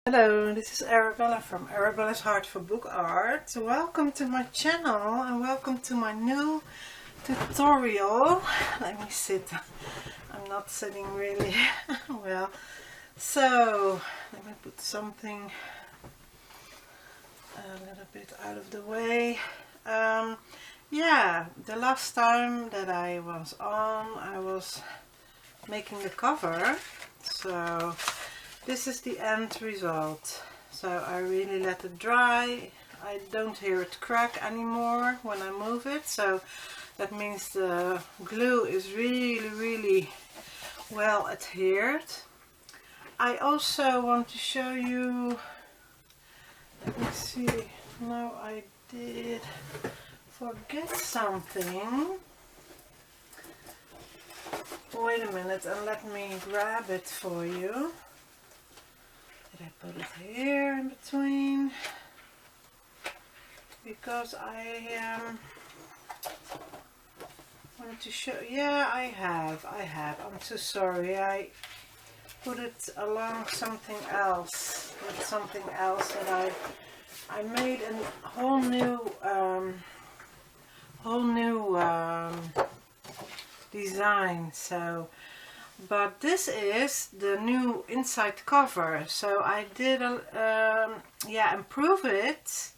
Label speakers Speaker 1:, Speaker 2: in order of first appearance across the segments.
Speaker 1: Hello, this is Arabella from Arabella's Heart for Book Art. Welcome to my channel and welcome to my new tutorial. Let me sit. I'm not sitting really well. So, let me put something a little bit out of the way. Yeah, the last time that I was on, I was making the cover. So this is the end result. So I really let it dry. I don't hear it crack anymore when I move it, so that means the glue is really well adhered. I also want to show you, let me see, no, I did forget something. Wait a minute and let me grab it for you. Did I put it here in between? Because I wanted to show. Yeah, I have. I'm so sorry. I put it along something else. With something else that I made a whole new design. So. But this is the new inside cover, so I did improve it.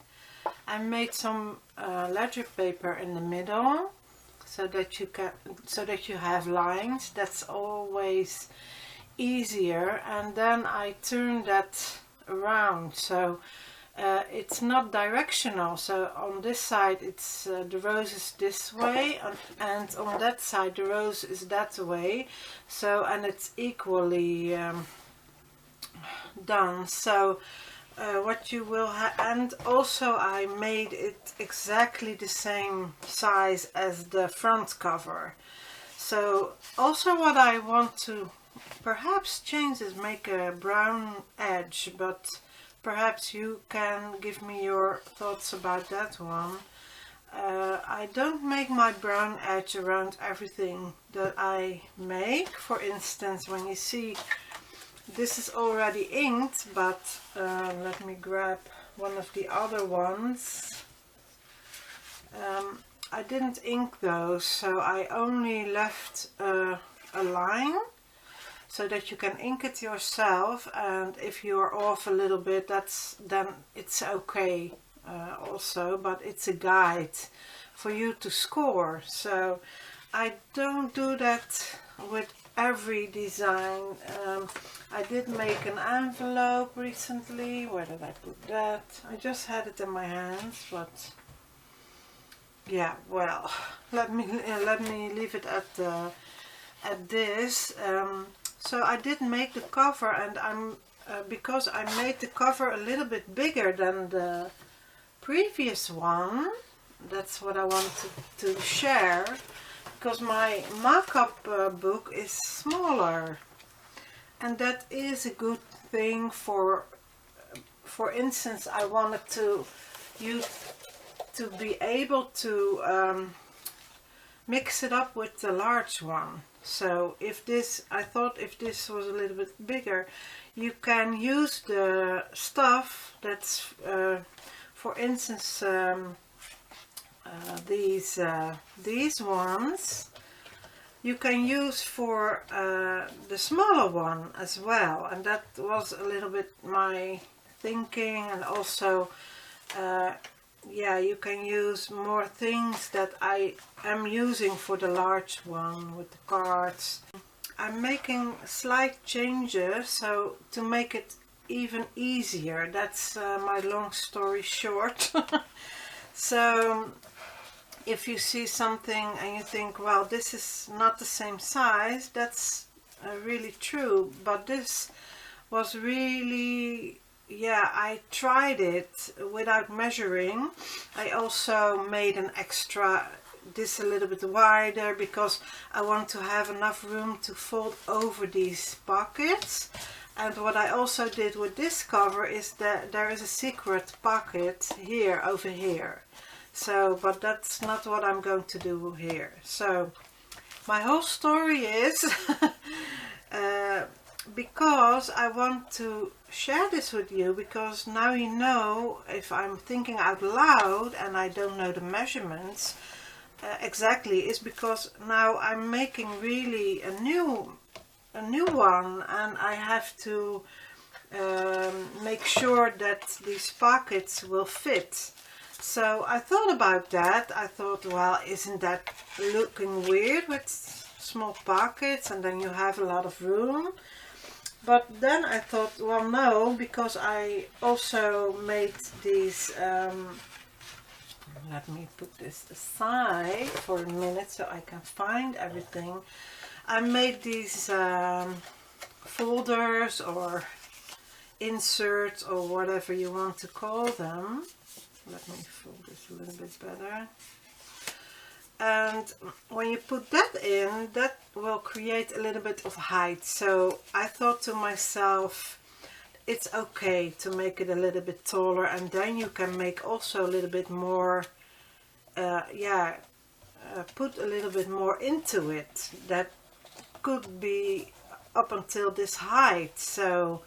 Speaker 1: I made some ledger paper in the middle, so that you have lines. That's always easier. And then I turned that around, so it's not directional. So on this side it's the rose is this way, and on that side the rose is that way. So, and it's equally done. So what you will have, and also I made it exactly the same size as the front cover. So also what I want to perhaps change is make a brown edge, but perhaps you can give me your thoughts about that one. I don't make my brown edge around everything that I make. For instance, when you see this is already inked, but let me grab one of the other ones. I didn't ink those, so I only left a line, so that you can ink it yourself, and if you're off a little bit, then it's okay also, but it's a guide for you to score. So I don't do that with every design. I did make an envelope recently. Where did I put that? I just had it in my hands, but yeah, well, let me leave it at this. So I did make the cover, and because I made the cover a little bit bigger than the previous one. That's what I wanted to share, because my markup book is smaller, and that is a good thing. For instance, I wanted you to be able to mix it up with the large one. So I thought if this was a little bit bigger, you can use the stuff that's, for instance, these ones, you can use for the smaller one as well. And that was a little bit my thinking. And also, yeah, you can use more things that I am using for the large one with the cards. I'm making slight changes, so to make it even easier. That's my long story short. So if you see something and you think, well, this is not the same size, that's really true. But this was really, yeah, I tried it without measuring. I also made an extra, this a little bit wider, because I want to have enough room to fold over these pockets. And what I also did with this cover is that there is a secret pocket here, over here. So, but that's not what I'm going to do here. So my whole story is because I want to share this with you, because now you know if I'm thinking out loud and I don't know the measurements exactly, is because now I'm making really a new one, and I have to make sure that these pockets will fit. So I thought about that. I thought, well, isn't that looking weird with small pockets and then you have a lot of room? But then I thought, well, no, because I also made these, let me put this aside for a minute so I can find everything. I made these folders or inserts or whatever you want to call them. Let me fold this a little bit better. And when you put that in, that will create a little bit of height. So I thought to myself, it's okay to make it a little bit taller, and then you can make also a little bit more, put a little bit more into it. That could be up until this height. So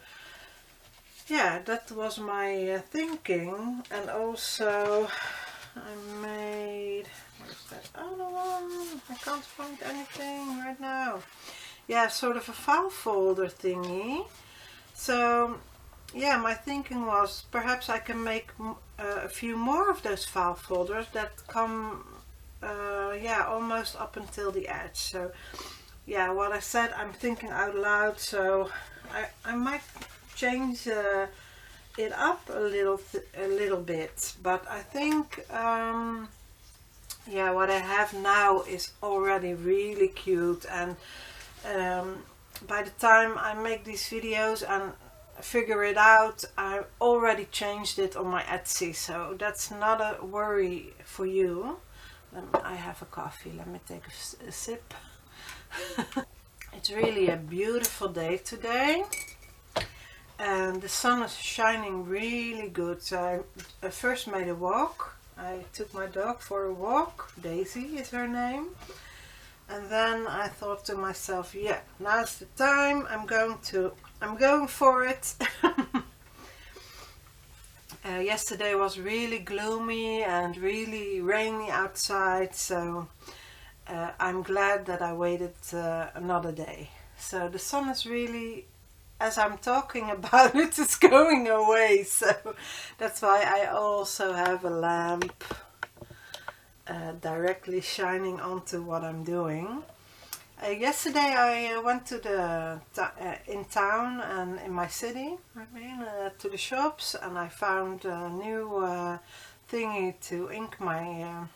Speaker 1: yeah, that was my thinking. And also I made, where's that other one? I can't find anything right now. Yeah, sort of a file folder thingy. So yeah, my thinking was perhaps I can make a few more of those file folders that come almost up until the edge. So yeah, what I said, I'm thinking out loud, so I might change it up a little bit, but I think yeah, what I have now is already really cute, and by the time I make these videos and figure it out, I already changed it on my Etsy, so that's not a worry for you. I have a coffee, let me take a sip. It's really a beautiful day today, and the sun is shining really good. So I first made a walk. I took my dog for a walk. Daisy is her name. And then I thought to myself, yeah, now's the time. I'm going for it. Yesterday was really gloomy and really rainy outside, so I'm glad that I waited another day. So the sun is really, as I'm talking about it, is going away. So that's why I also have a lamp directly shining onto what I'm doing. Yesterday I went to the in town and in my city, to the shops, and I found a new thingy to ink my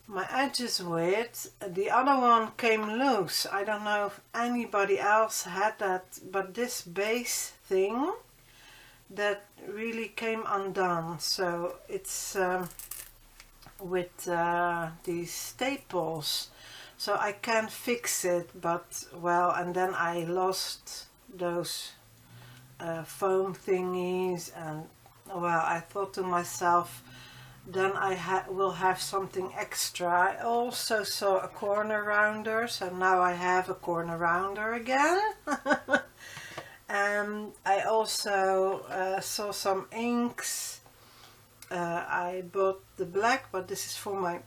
Speaker 1: my edges with. The other one came loose. I don't know if anybody else had that, but this base thing that really came undone. So it's with these staples, so I can fix it, but well, and then I lost those foam thingies, and well, I thought to myself, then I will have something extra. I also saw a corner rounder, so now I have a corner rounder again. And I also saw some inks. I bought the black, but this is for my,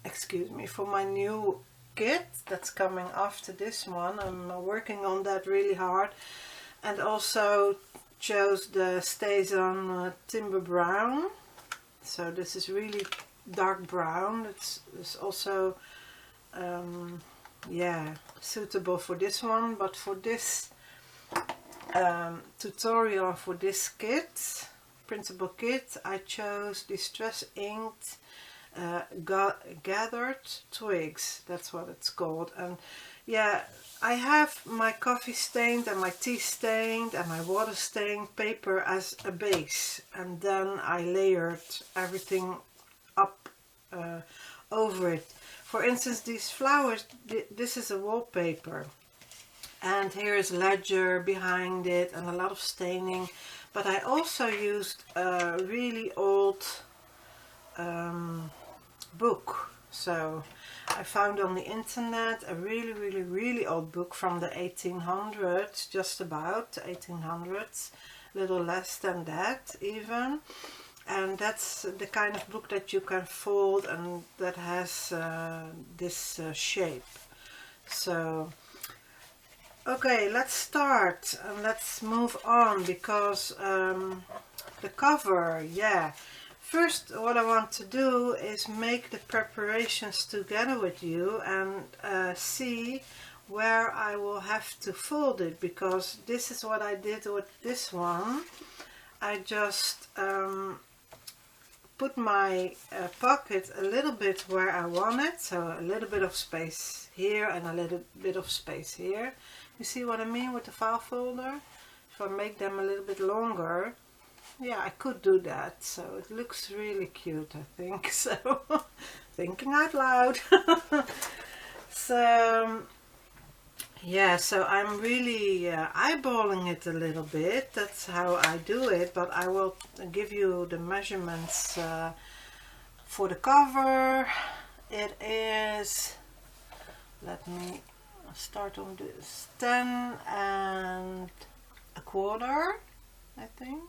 Speaker 1: excuse me, for my new kit that's coming after this one. I'm working on that really hard. And also chose the StazOn Timber Brown. So this is really dark brown. It's also yeah, suitable for this one, but for this tutorial, for this kit, printable kit, I chose Distress Inked Gathered Twigs. That's what it's called. And yeah, I have my coffee stained and my tea stained and my water stained paper as a base, and then I layered everything up over it. For instance, these flowers, this is a wallpaper, and here is ledger behind it and a lot of staining, but I also used a really old book. So I found on the internet a really old book from the 1800s, just about 1800s, a little less than that even. And that's the kind of book that you can fold and that has this shape. So, okay, let's start and let's move on, because the cover, yeah. First, what I want to do is make the preparations together with you and see where I will have to fold it, because this is what I did with this one. I just put my pocket a little bit where I want it, so a little bit of space here and a little bit of space here. You see what I mean with the file folder? If I make them a little bit longer, yeah, I could do that, so it looks really cute, I think. So, thinking out loud. So, yeah, so I'm really eyeballing it a little bit. That's how I do it, but I will give you the measurements for the cover. It is, let me start on this, 10 and a quarter, I think.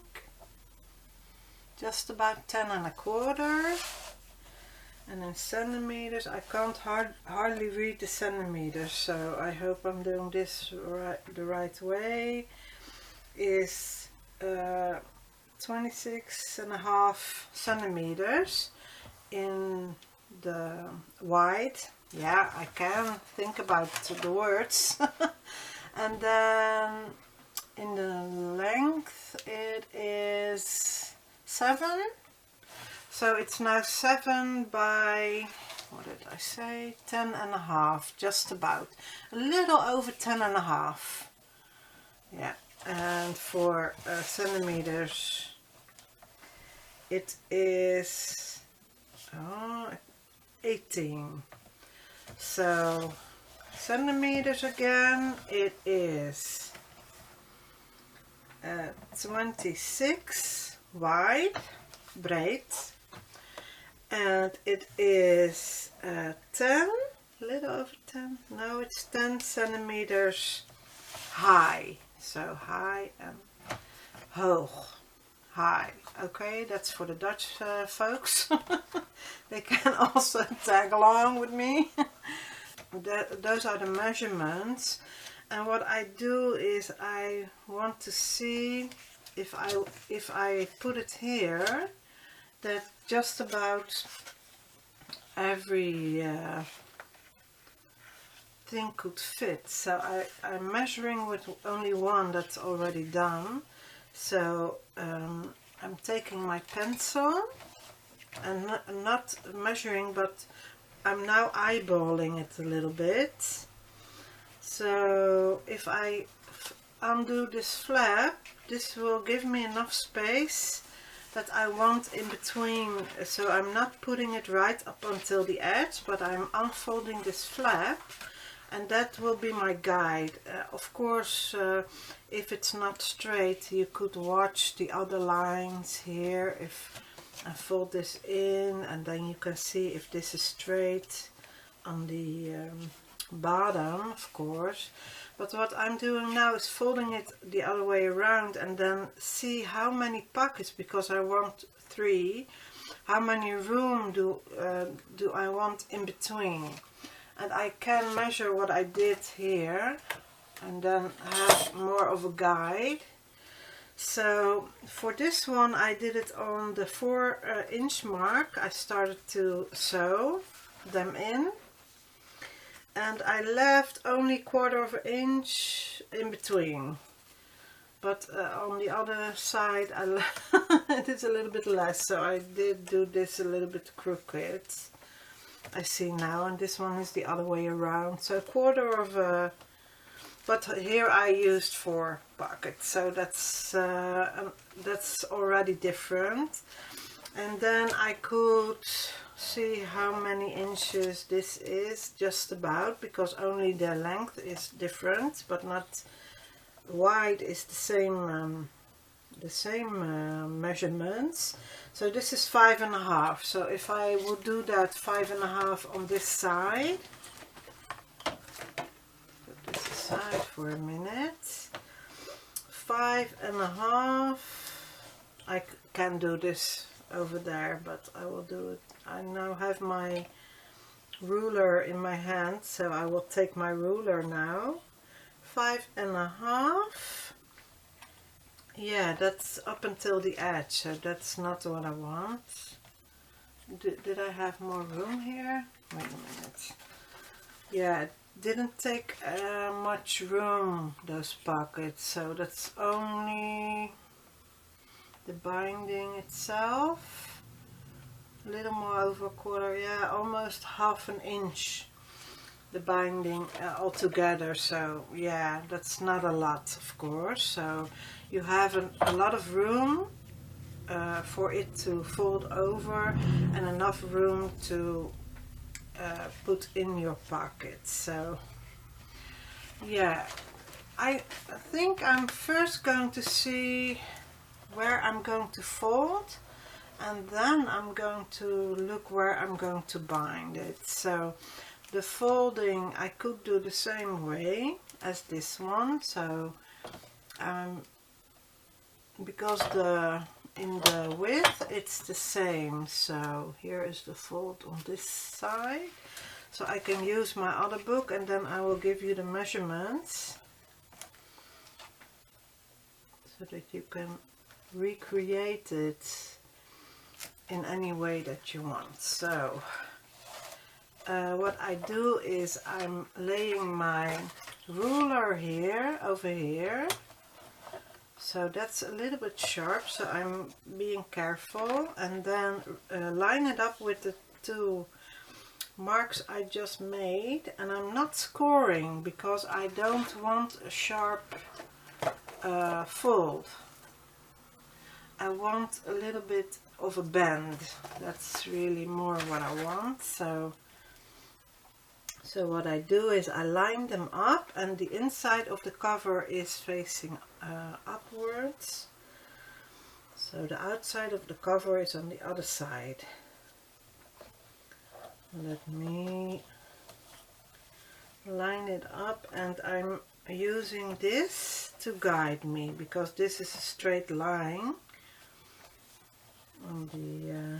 Speaker 1: Just about 10 and a quarter. And in centimeters, I can't hardly read the centimeters, so I hope I'm doing this the right way. Is 26.5 centimeters in the wide. Yeah, I can think about the words. And then in the length it is 7. So it's now 7 by, what did I say, 10.5, just about. A little over 10.5. Yeah, and for centimeters, it is 18. So centimeters again, it is 26 wide, breed. And it is 10, a little over 10, no, it's 10 centimeters high. So high and hoog, high. Okay, that's for the Dutch folks. They can also tag along with me. Those are the measurements. And what I do is I want to see if I put it here, that just about every thing could fit. So I'm measuring with only one that's already done. So I'm taking my pencil and not measuring, but I'm now eyeballing it a little bit. So if I undo this flap, this will give me enough space that I want in between, so I'm not putting it right up until the edge, but I'm unfolding this flap, and that will be my guide. Of course, if it's not straight, you could watch the other lines here. If I fold this in, and then you can see if this is straight on the bottom, of course. But what I'm doing now is folding it the other way around and then see how many pockets, because I want 3, how many room do I want in between. And I can measure what I did here and then have more of a guide. So for this one I did it on the 4-inch mark. I started to sew them in. And I left only 1/4 inch in between, but on the other side it is a little bit less, so I did do this a little bit crooked, I see now, and this one is the other way around, so 1/4, but here I used 4 pockets, so that's already different. And then I could see how many inches this is, just about, because only the length is different, but not wide is the same the same measurements. So this is 5.5. So if I would do that 5.5 on this side, put this aside for a minute. 5.5. I can do this over there, but I will do it. I now have my ruler in my hand, so I will take my ruler now. 5.5. Yeah, that's up until the edge, so that's not what I want. Did I have more room here? Wait a minute. Yeah, it didn't take much room, those pockets, so that's only the binding itself. A little more over a quarter, yeah, almost half an inch. The binding altogether, so yeah, that's not a lot, of course. So you have a lot of room for it to fold over and enough room to put in your pocket. So yeah, I think I'm first going to see where I'm going to fold, and then I'm going to look where I'm going to bind it. So the folding I could do the same way as this one, so because in the width it's the same. So here is the fold on this side, so I can use my other book and then I will give you the measurements so that you can recreate it in any way that you want. So what I do is I'm laying my ruler here, over here, so that's a little bit sharp, so I'm being careful, and then line it up with the two marks I just made, and I'm not scoring because I don't want a sharp fold. I want a little bit of a bend. That's really more what I want. So what I do is I line them up, and the inside of the cover is facing upwards. So the outside of the cover is on the other side. Let me line it up, and I'm using this to guide me because this is a straight line. On the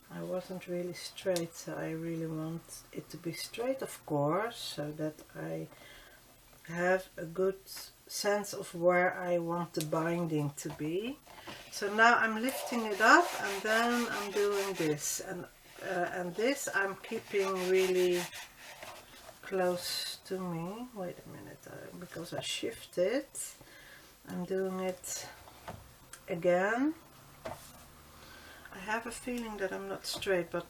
Speaker 1: I wasn't really straight, so I really want it to be straight, of course, so that I have a good sense of where I want the binding to be. So now I'm lifting it up, and then I'm doing this, and this I'm keeping really close to me. Wait a minute, because I shift it, I'm doing it again. I have a feeling that I'm not straight, but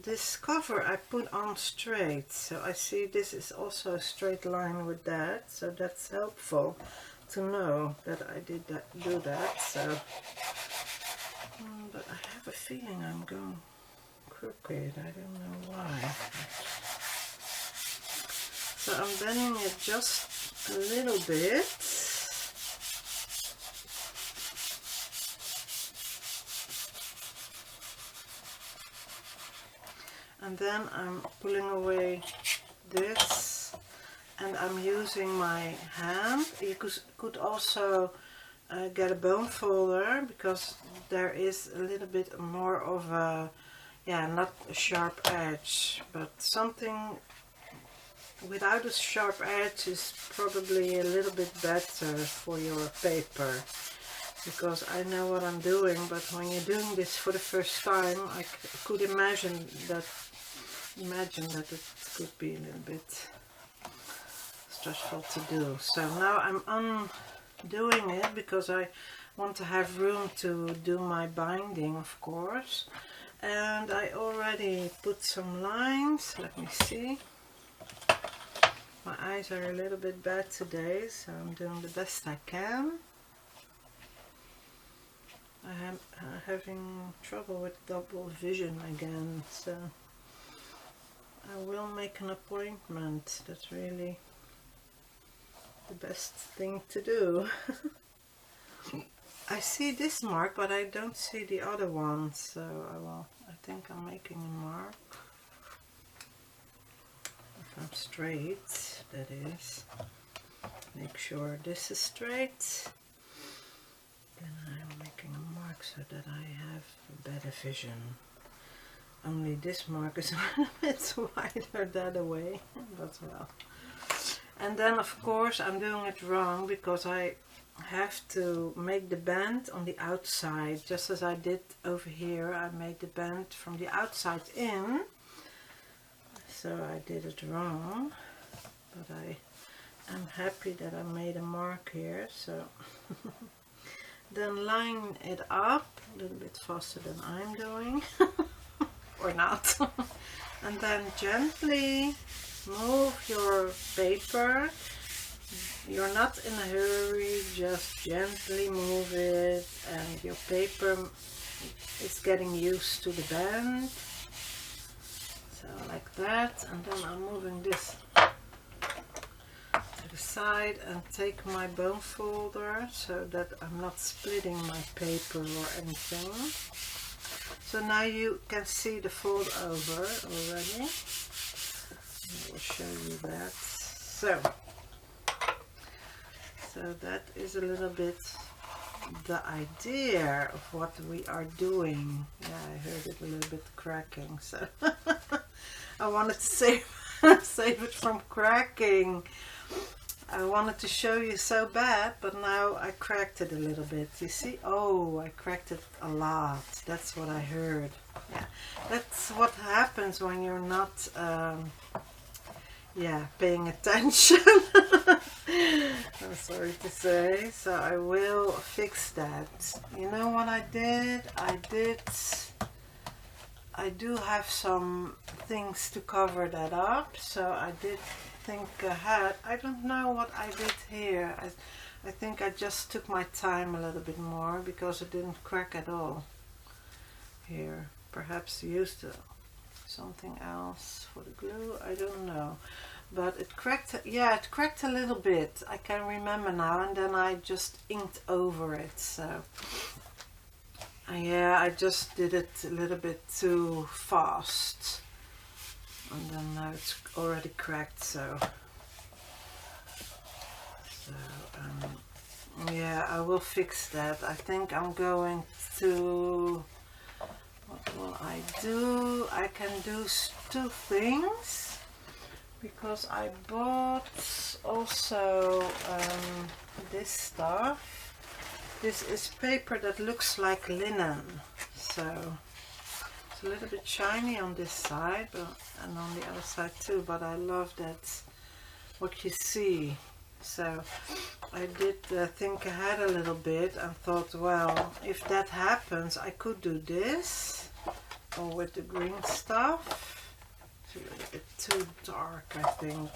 Speaker 1: this cover I put on straight, so I see this is also a straight line with that, so that's helpful to know that I do that. So but I have a feeling I'm going crooked, I don't know why. So I'm bending it just a little bit. And then I'm pulling away this, and I'm using my hand. You could also get a bone folder, because there is a little bit more of a, yeah, not a sharp edge, but something without a sharp edge is probably a little bit better for your paper. Because I know what I'm doing, but when you're doing this for the first time, I could imagine that it could be a little bit stressful to do. So now I'm undoing it because I want to have room to do my binding, of course. And I already put some lines. Let me see. My eyes are a little bit bad today, so I'm doing the best I can. I am having trouble with double vision again, so I will make an appointment. That's really the best thing to do. I see this mark, but I don't see the other one, so I think I'm making a mark. If I'm straight, that is. Make sure this is straight. Then I'm making a mark so that I have a better vision. Only this mark is a bit wider the other way, but well. And then of course I'm doing it wrong because I have to make the band on the outside, just as I did over here. I made the band from the outside in, so I did it wrong, but I'm happy that I made a mark here. So then line it up a little bit faster than I'm doing or not. And then gently move your paper. You're not in a hurry, just gently move it, and your paper is getting used to the bend. So like that, and then I'm moving this to the side and take my bone folder so that I'm not splitting my paper or anything. So now you can see the fold over already. I will show you that. So that is a little bit the idea of what we are doing. Yeah, I heard it a little bit cracking, so I wanted to save it from cracking. I wanted to show you so bad, but now I cracked it a little bit. You see? Oh, I cracked it a lot. That's what I heard. Yeah, that's what happens when you're not paying attention. I'm sorry to say. So I will fix that. You know what I did? I do have some things to cover that up, so I did think ahead. I don't know what I did here. I think I just took my time a little bit more because it didn't crack at all here. Perhaps used something else for the glue, I don't know. But it cracked, yeah, it cracked a little bit. I can remember now, and then I just inked over it. So yeah, I just did it a little bit too fast, and then now it's already cracked. So yeah, I will fix that. I think I'm going to, what will I do? I can do two things. Because I bought also this stuff. This is paper that looks like linen. So it's a little bit shiny on this side and on the other side too. But I love that, what you see. So I did think ahead a little bit and thought, well, if that happens, I could do this. Or with the green stuff. A little bit too dark, I think,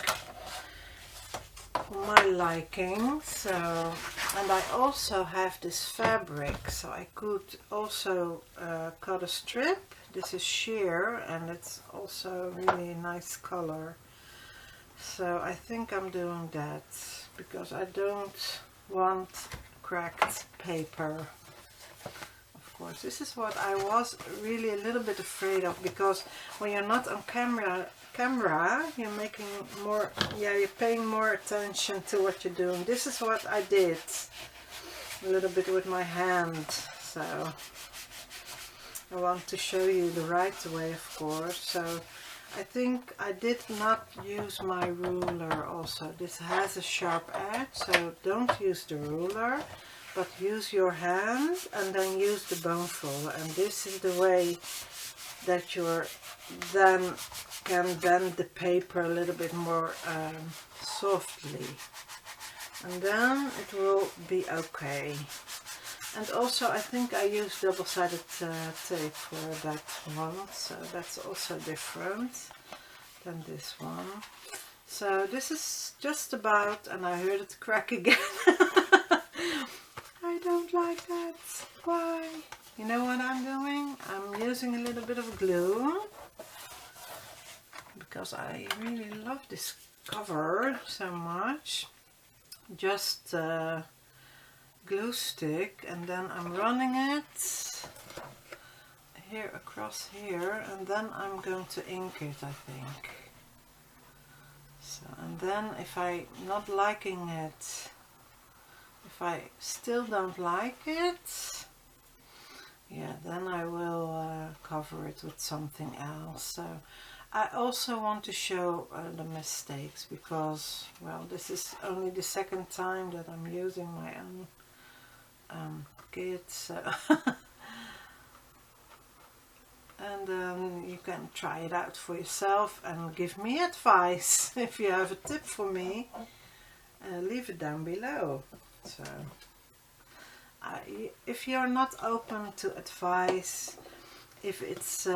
Speaker 1: for my liking. So, and I also have this fabric, so I could also cut a strip. This is sheer, and it's also really nice color. So I think I'm doing that because I don't want cracked paper. Of course, this is what I was really a little bit afraid of, because when you're not on camera, you're making more, you're paying more attention to what you're doing. This is what I did a little bit with my hand, so I want to show you the right way, of course. So I think I did not use my ruler also. This has a sharp edge, so don't use the ruler. But use your hand and then use the bone folder, and this is the way that you then can bend the paper a little bit more softly, and then it will be okay. And also I think I used double-sided tape for that one, so that's also different than this one. So this is just about, and I heard it crack again. I don't like that. Why? You know what I'm doing? I'm using a little bit of glue because I really love this cover so much. Just glue stick, and then I'm running it here across here, and then I'm going to ink it, I think. So, and then if I'm not liking it, if I still don't like it, yeah, then I will cover it with something else. So I also want to show the mistakes, because, well, this is only the second time that I'm using my own kit, so and then you can try it out for yourself and give me advice. If you have a tip for me, leave it down below. So if you're not open to advice, if it's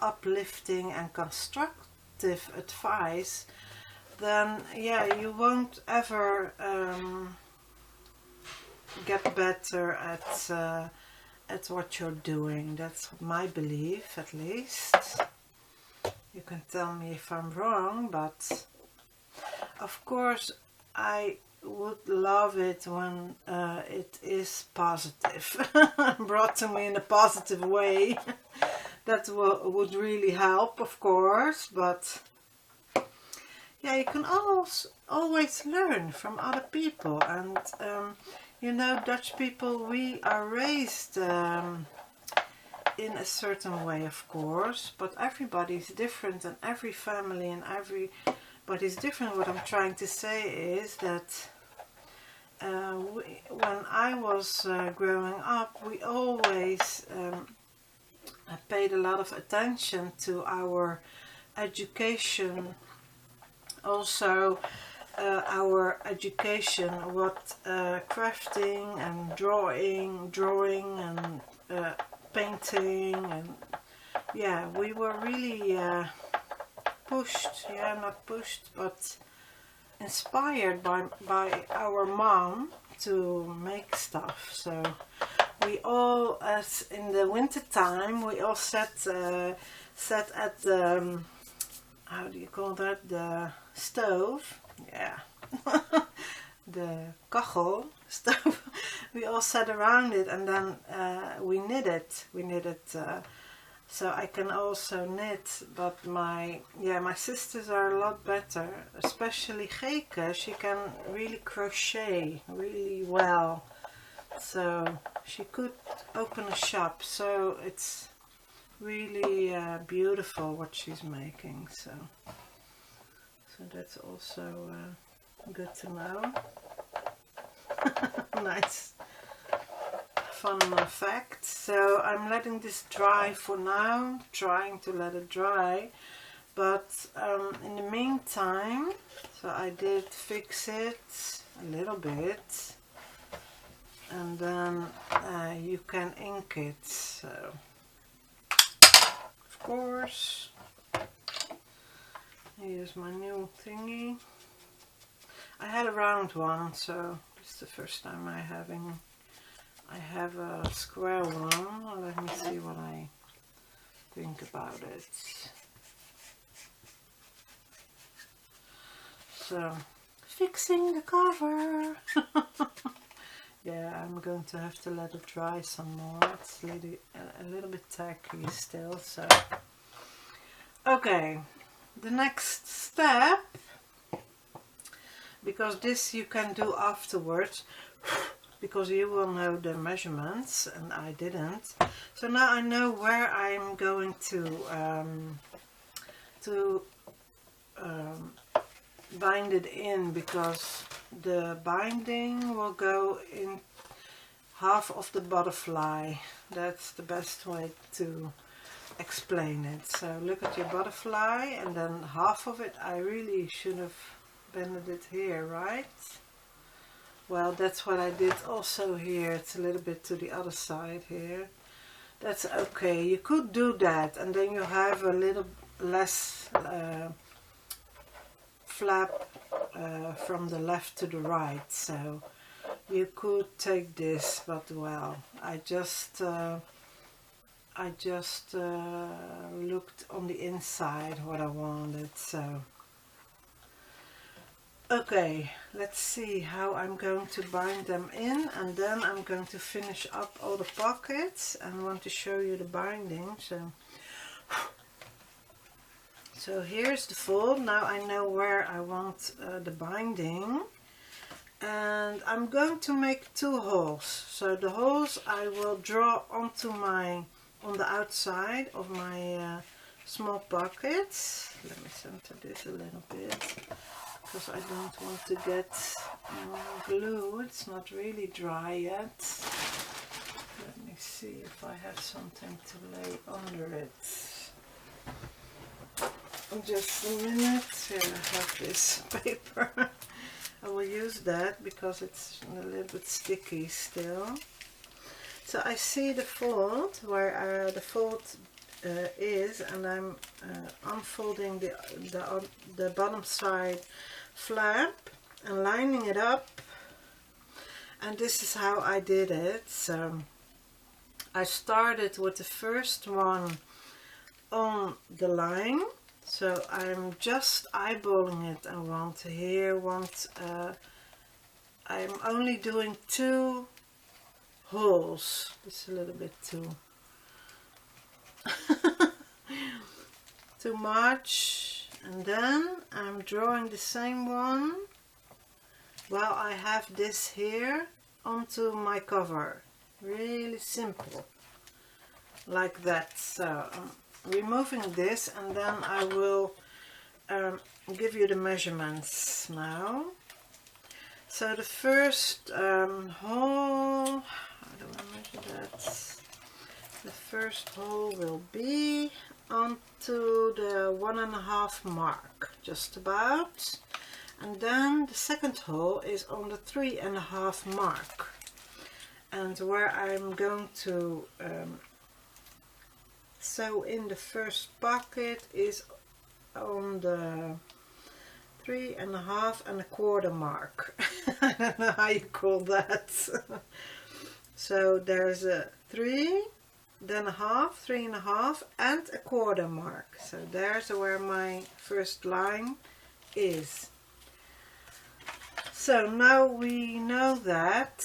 Speaker 1: uplifting and constructive advice, then yeah, you won't ever get better at what you're doing. That's my belief, at least. You can tell me if I'm wrong, but of course I would love it when it is positive, brought to me in a positive way. That would really help, of course, but yeah, you can always learn from other people. And you know, Dutch people, we are raised in a certain way, of course, but everybody's different, and every family and everybody's different. What I'm trying to say is that when I was growing up, we always paid a lot of attention to our education, also our education, what crafting and drawing and painting, and yeah, we were really pushed, yeah, not pushed, but inspired by our mom to make stuff. So we all, as in the winter time, we all sat at the how do you call that, the stove, yeah, the kachel stove. We all sat around it, and then we knitted. So I can also knit, but my sisters are a lot better, especially Geke. She can really crochet really well, so she could open a shop. So it's really beautiful what she's making. So that's also good to know. Nice fun fact. So I'm letting this dry for now, trying to let it dry, but in the meantime, so I did fix it a little bit, and then you can ink it. So of course, here's my new thingy. I had a round one, so this is the first time I have a square one. Let me see what I think about it. So, fixing the cover. Yeah, I'm going to have to let it dry some more. It's a little bit tacky still, so. Okay, the next step, because this you can do afterwards, because you will know the measurements and I didn't. So now I know where I'm going to bind it in, because the binding will go in half of the butterfly. That's the best way to explain it. So look at your butterfly, and then half of it, I really should have bended it here, right? Well, that's what I did also here. It's a little bit to the other side here. That's okay. You could do that, and then you have a little less flap from the left to the right. So you could take this, but well, I just looked on the inside what I wanted. So Okay, let's see how I'm going to bind them in, and then I'm going to finish up all the pockets and want to show you the binding. So here's the fold. Now I know where I want the binding, and I'm going to make 2 holes. So the holes I will draw onto on the outside of my small pockets. Let me center this a little bit, because I don't want to get glue. It's not really dry yet. Let me see if I have something to lay under it. Just a minute. Here I have this paper. I will use that because it's a little bit sticky still. So I see the fold where the fold is, and I'm unfolding the bottom side flap and lining it up, and this is how I did it. So I started with the first one on the line, so I'm just eyeballing it. I want I'm only doing 2 holes. This is a little bit too much, and then I'm drawing the same one while I have this here onto my cover. Really simple, like that. So I'm removing this, and then I will give you the measurements now. So the first hole, how do I measure that? The first hole will be onto the 1.5 mark, just about, and then the second hole is on the 3.5 mark, and where I'm going to sew in the first pocket is on the 3.5 mark. I don't know how you call that. So there's a 3, then a half, 3.5, and a 1/4 mark. So there's where my first line is. So now we know that.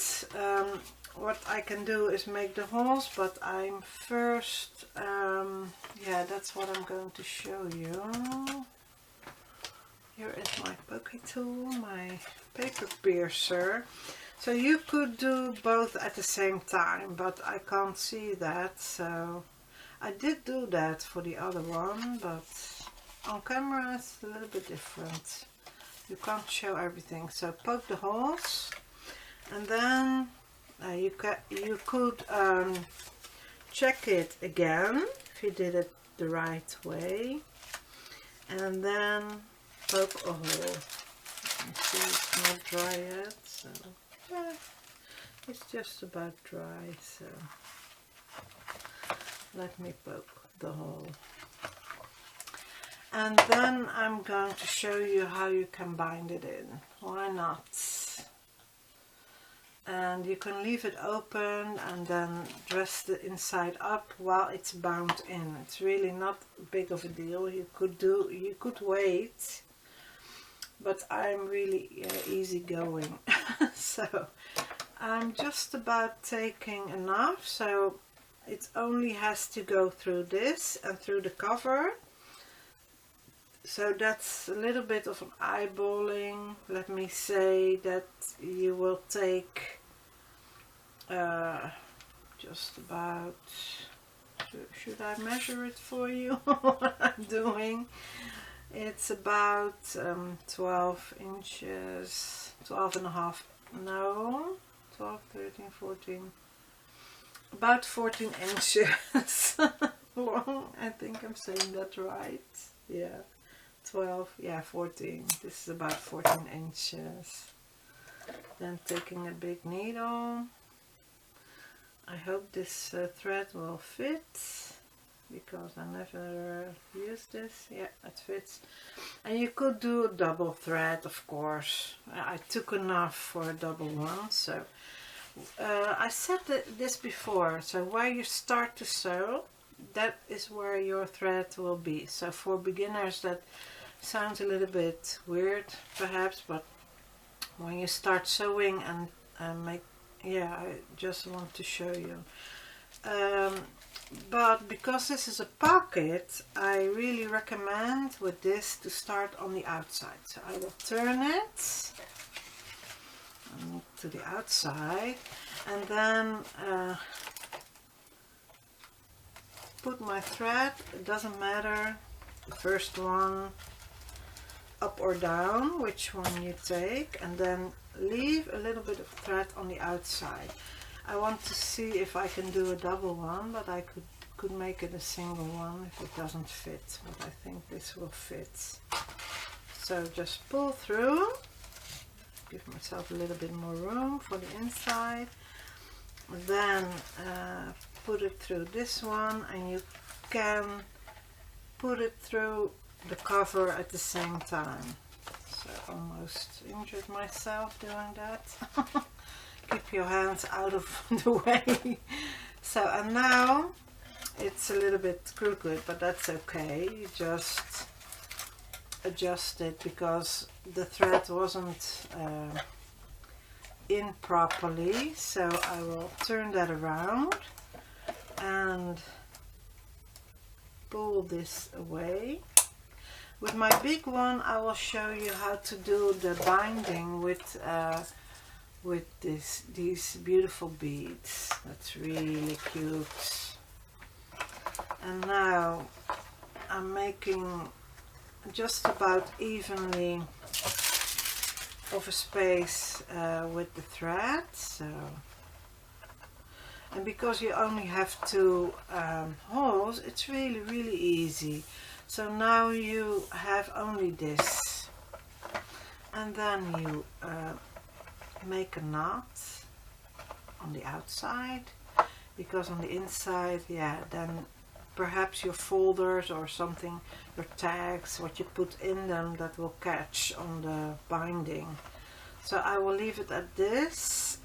Speaker 1: What I can do is make the holes, but I'm first, yeah, that's what I'm going to show you. Here is my poke tool, my paper piercer. So you could do both at the same time, but I can't see that, so I did do that for the other one, but on camera it's a little bit different. You can't show everything. So poke the holes, and then you could check it again if you did it the right way, and then poke a hole. You see it's not dry yet, so yeah, it's just about dry. So let me poke the hole, and then I'm going to show you how you can bind it in. Why not? And you can leave it open and then dress the inside up while it's bound in. It's really not big of a deal. You could wait, but I'm really easygoing. So I'm just about taking enough, so it only has to go through this and through the cover. So that's a little bit of an eyeballing. Let me say that you will take just about, should I measure it for you? What I'm doing? It's about 12 inches, 12.5, no, 12, 13, 14, about 14 inches long. I think I'm saying that right. Yeah. 12, yeah, 14. This is about 14 inches. Then taking a big needle. I hope this thread will fit, because I never used this. Yeah, it fits. And you could do a double thread, of course. I took enough for a double one. So I said this before. So where you start to sew, that is where your thread will be. So for beginners that Sounds a little bit weird perhaps, but when you start sewing and make, yeah, I just want to show you. But because this is a pocket, I really recommend with this to start on the outside. So I will turn it to the outside and then put my thread, it doesn't matter, the first one, up or down, which one you take, and then leave a little bit of thread on the outside. I want to see if I can do a double one, but I could make it a single one if it doesn't fit, but I think this will fit. So just pull through, give myself a little bit more room for the inside, then put it through this one, and you can put it through the cover at the same time. So I almost injured myself doing that. Keep your hands out of the way. So, and now it's a little bit crooked, but that's okay. You just adjust it because the thread wasn't in properly. So I will turn that around and pull this away. With my big one, I will show you how to do the binding with these beautiful beads. That's really cute. And now I'm making just about evenly of a space with the thread. So, and because you only have 2 holes, it's really easy. So now you have only this, and then you make a knot on the outside, because on the inside, yeah, then perhaps your folders or something, your tags, what you put in them, that will catch on the binding. So I will leave it at this,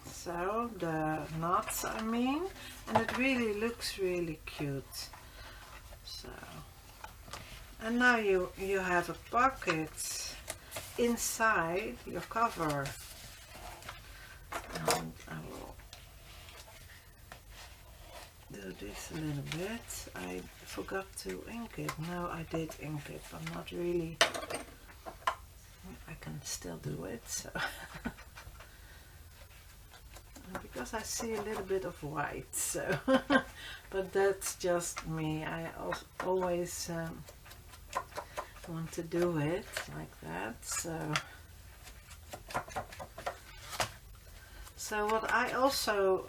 Speaker 1: so the knots I mean, and it really looks really cute. So, and now you have a pocket inside your cover, and I will do this a little bit. I forgot to ink it. No, I did ink it, but not really. I can still do it, so because I see a little bit of white, so but that's just me. I always want to do it like that. So what I also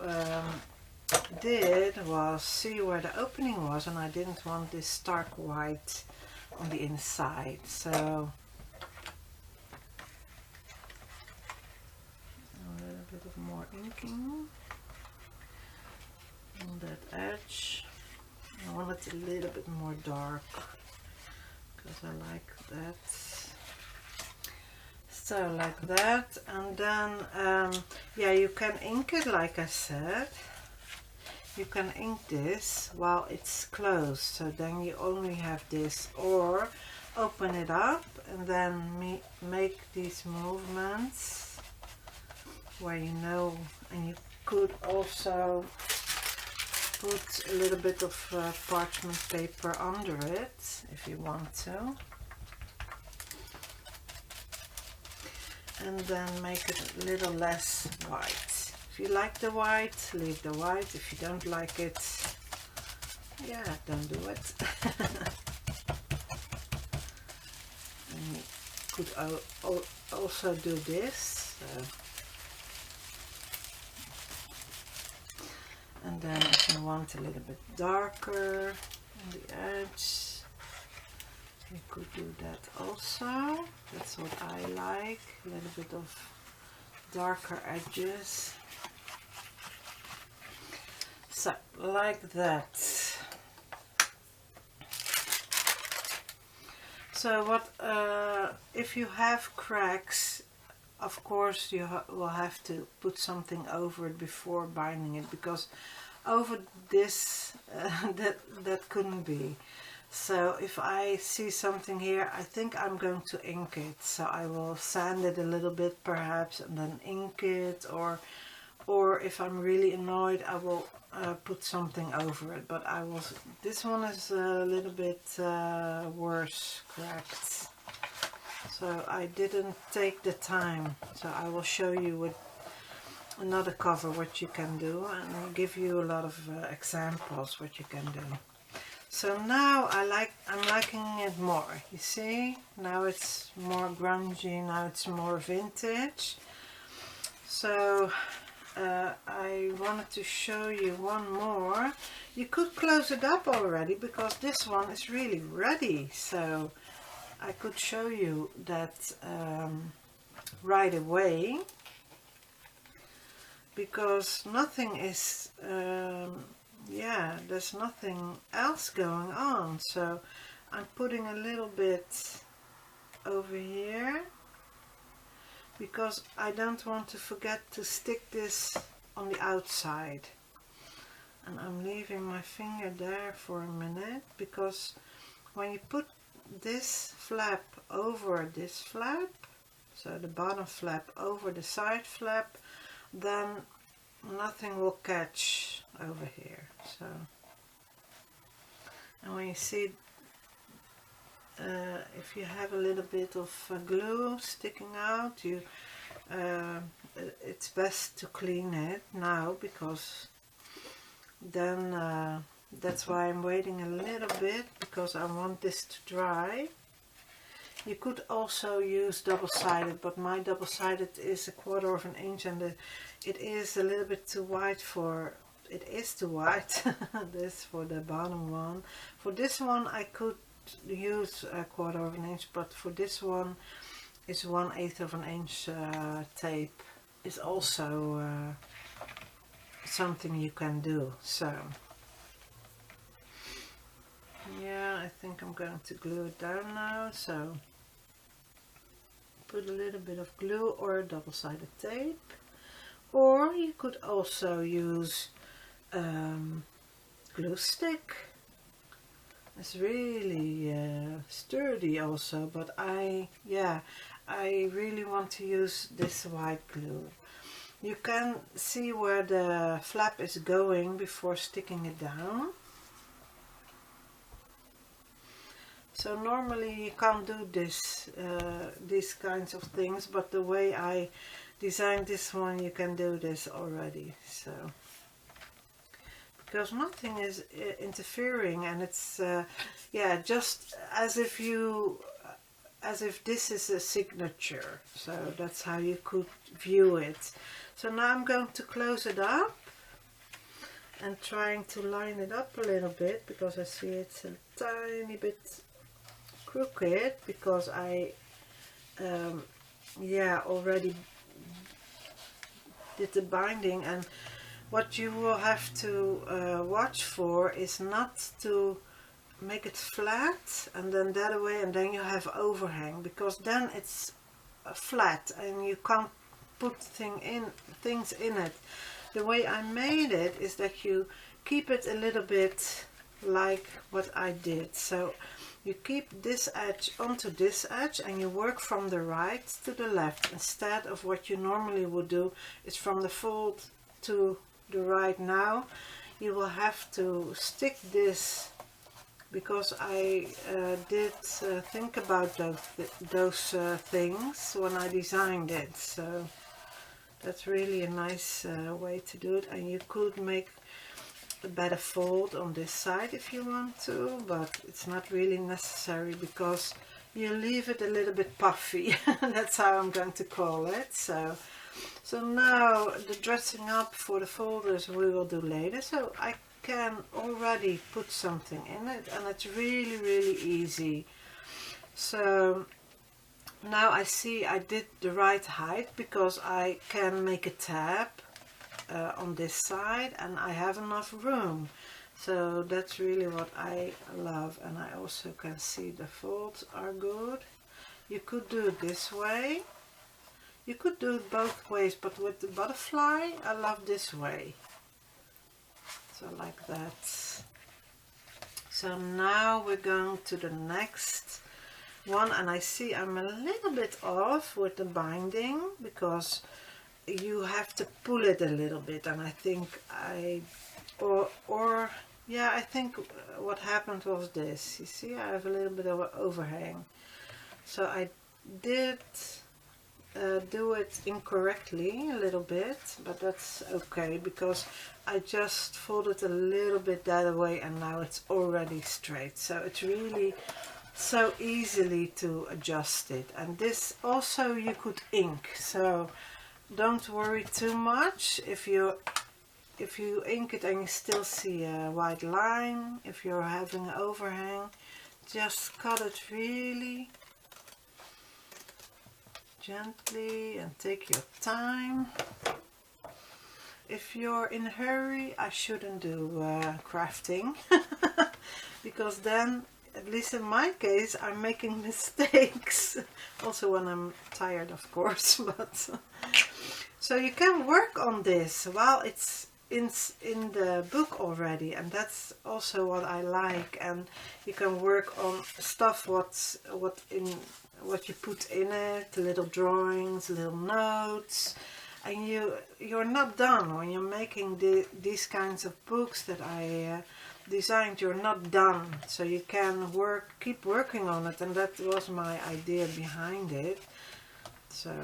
Speaker 1: did was see where the opening was, and I didn't want this stark white on the inside, so a little bit of more inking on that edge. I want it a little bit more dark because I like that. So like that, and then yeah, you can ink it like I said. You can ink this while it's closed, so then you only have this, or open it up and then make these movements where you know, and you could also put a little bit of parchment paper under it if you want to, and then make it a little less white. If you like the white, leave the white. If you don't like it, yeah, don't do it. And you could also do this. And then if you want a little bit darker on the edge, you could do that also. That's what I like, a little bit of darker edges. So, like that. So what, if you have cracks, of course you will have to put something over it before binding it, because over this that couldn't be. So if I see something here, I think I'm going to ink it. So I will sand it a little bit perhaps and then ink it, or if I'm really annoyed, I will put something over it. But this one is a little bit worse cracked. So I didn't take the time. So I will show you with another cover what you can do, and I'll give you a lot of examples what you can do. So now I'm liking it more. You see, now it's more grungy, now it's more vintage. So I wanted to show you one more. You could close it up already because this one is really ready. So I could show you that right away, because nothing is yeah, there's nothing else going on. So I'm putting a little bit over here because I don't want to forget to stick this on the outside. And I'm leaving my finger there for a minute, because when you put this flap over this flap, so the bottom flap over the side flap, then nothing will catch over here. So, and when you see, if you have a little bit of glue sticking out, it's best to clean it now, because then that's why I'm waiting a little bit, because I want this to dry. You could also use double-sided, but my double-sided is 1/4 of an inch, and it is a little bit too wide for, it is too wide, this for the bottom one. For this one I could use 1/4 of an inch, but for this one it's 1/8 of an inch tape is also something you can do. So yeah, I think I'm going to glue it down now. So put a little bit of glue or double-sided tape, or you could also use glue stick. It's really sturdy also, but I really want to use this white glue. You can see where the flap is going before sticking it down. So normally you can't do this, these kinds of things, but the way I designed this one, you can do this already. So because nothing is interfering, and it's yeah, just as if this is a signature. So that's how you could view it. So now I'm going to close it up and trying to line it up a little bit, because I see it's a tiny bit crooked, because I yeah, already did the binding. And what you will have to watch for is not to make it flat and then that away and then you have overhang, because then it's flat and you can't put things in it. The way I made it is that you keep it a little bit like what I did. So you keep this edge onto this edge and you work from the right to the left, instead of what you normally would do is from the fold to the right. Now you will have to stick this, because I did think about those things when I designed it. So that's really a nice way to do it. And you could make a better fold on this side if you want to, but it's not really necessary, because you leave it a little bit puffy. That's how I'm going to call it. So now the dressing up for the folders we will do later. So I can already put something in it, and it's really, really easy. So now I see I did the right height, because I can make a tab on this side and I have enough room. So that's really what I love. And I also can see the folds are good. You could do it this way, you could do it both ways, but with the butterfly I love this way. So like that. So now we're going to the next one, and I see I'm a little bit off with the binding because you have to pull it a little bit, and I think yeah, I think what happened was this. You see, I have a little bit of an overhang. So I did do it incorrectly a little bit, but that's okay because I just folded a little bit that way and now it's already straight. So it's really so easily to adjust it. And this also you could ink, so don't worry too much if you ink it and you still see a white line. If you're having an overhang, just cut it really gently and take your time. If you're in a hurry, I shouldn't do crafting because then, at least in my case, I'm making mistakes. Also when I'm tired, of course. But so you can work on this while it's in the book already, and that's also what I like. And you can work on stuff what you put in it, little drawings, little notes, and you're not done when you're making these kinds of books that I designed. You're not done, so you can keep working on it, and that was my idea behind it. So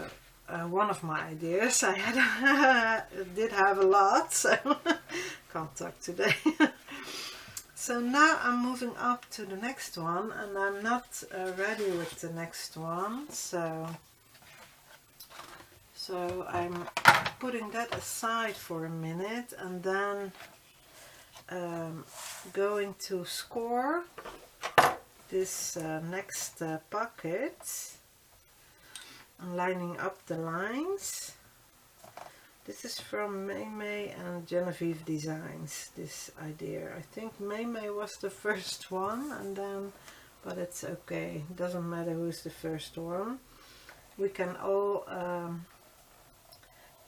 Speaker 1: one of my ideas. I did have a lot, so can't talk today. So now I'm moving up to the next one, and I'm not ready with the next one, so I'm putting that aside for a minute, and then going to score this next pocket and lining up the lines. This is from May and Genevieve Designs, this idea. I think May was the first one, and then, but it's okay, it doesn't matter who's the first one. We can all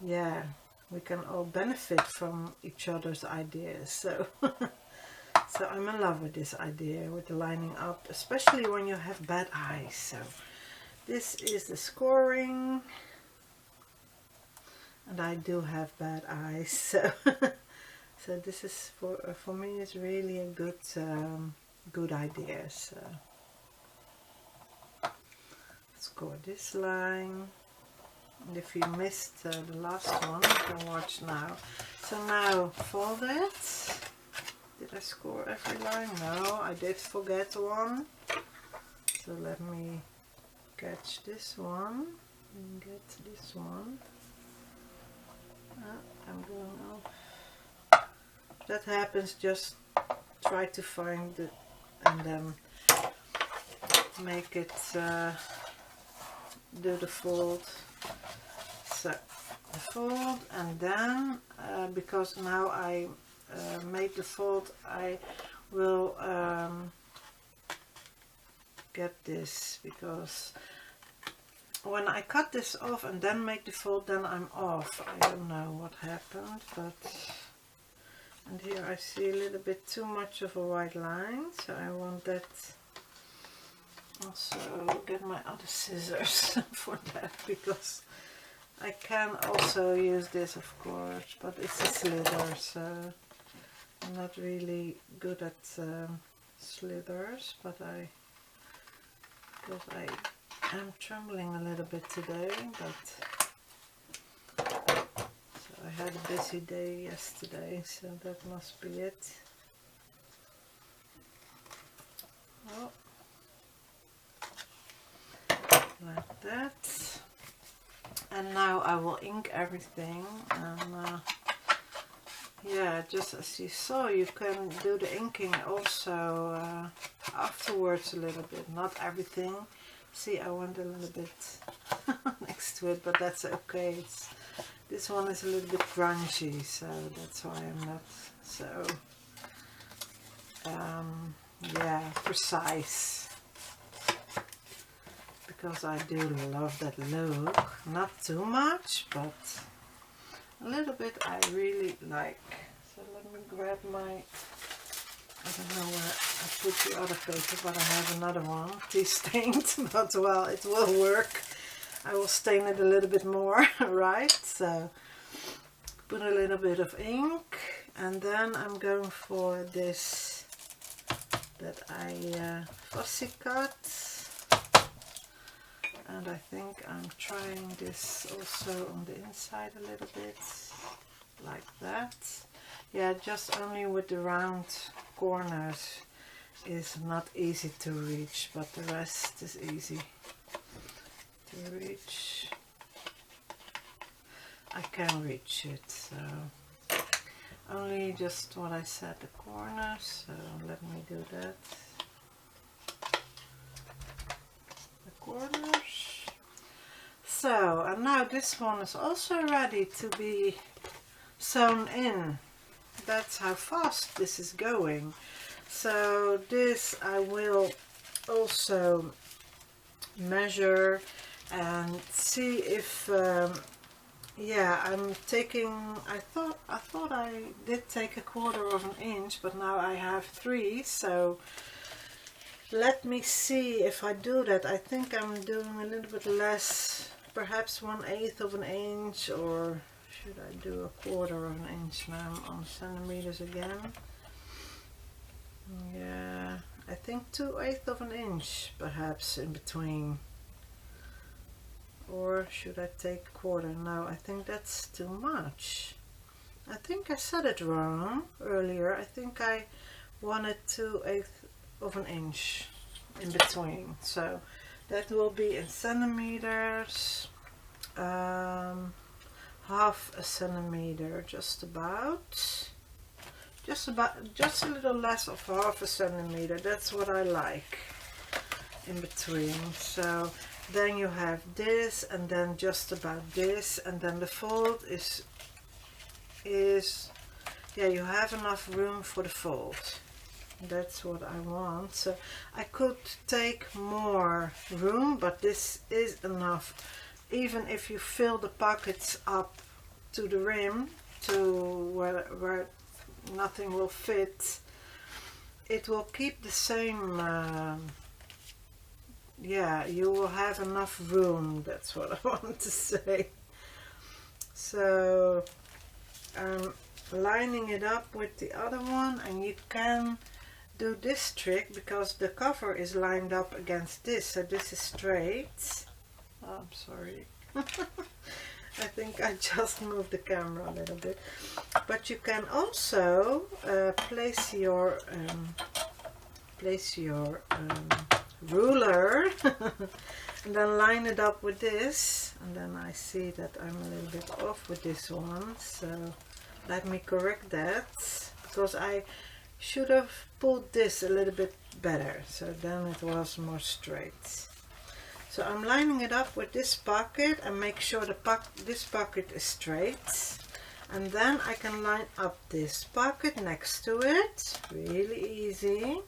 Speaker 1: yeah, we can all benefit from each other's ideas. So so I'm in love with this idea, with the lining up, especially when you have bad eyes. So this is the scoring, and I do have bad eyes, so so this is for me is really a good idea. So score this line, and if you missed the last one, you can watch now. So now fold it. Did I score every line? No, I did forget one. So let me catch this one and get this one. I'm going off. That happens, just try to find it and then make it do the fold. So the fold, and then because now I made the fold, I will get this, because when I cut this off and then make the fold, then I'm off. I don't know what happened, but and here I see a little bit too much of a white line, so I want that. Also get my other scissors for that, because I can also use this, of course, but it's a slither, so I'm not really good at slithers, but because I'm trembling a little bit today, but so I had a busy day yesterday, so that must be it. Oh, like that. And now I will ink everything, and yeah, just as you saw, you can do the inking also afterwards a little bit, not everything. See, I went a little bit next to it, but that's okay. This one is a little bit grungy, so that's why I'm not so yeah, precise, because I do love that look. Not too much, but a little bit I really like. So let me grab my I don't know where I put the other paper, but I have another one, tea stained, but well, it will work. I will stain it a little bit more, right? So put a little bit of ink, and then I'm going for this that I fussy cut, and I think I'm trying this also on the inside a little bit, like that. Yeah, just only with the round corners is not easy to reach, but the rest is easy to reach. I can reach it, so only just what I said, the corners, so let me do that. The corners. So, and now this one is also ready to be sewn in. That's how fast this is going. So this I will also measure and see if yeah, I'm taking, I thought I did take 1/4 of an inch, but now I have 3, so let me see if I do that. I think I'm doing a little bit less, perhaps 1/8 of an inch, or should I do 1/4 of an inch now on centimeters again? Yeah, I think 2/8 of an inch perhaps in between. Or should I take 1/4? No, I think that's too much. I think I said it wrong earlier. I think I wanted 2/8 of an inch in between. So that will be in centimeters. 1/2 a centimeter, just a little less of 1/2 a centimeter. That's what I like in between. So then you have this, and then just about this, and then the fold is yeah, you have enough room for the fold. That's what I want. So I could take more room, but this is enough. Even if you fill the pockets up to the rim, to where nothing will fit, it will keep the same. Yeah, you will have enough room. That's what I want to say. So I'm lining it up with the other one, and you can do this trick because the cover is lined up against this, so this is straight. Oh, I'm sorry. I think I just moved the camera a little bit. But you can also place your ruler and then line it up with this, and then I see that I'm a little bit off with this one, so let me correct that, because I should have pulled this a little bit better, so then it was more straight. So I'm lining it up with this pocket and make sure this pocket is straight, and then I can line up this pocket next to it. Really easy.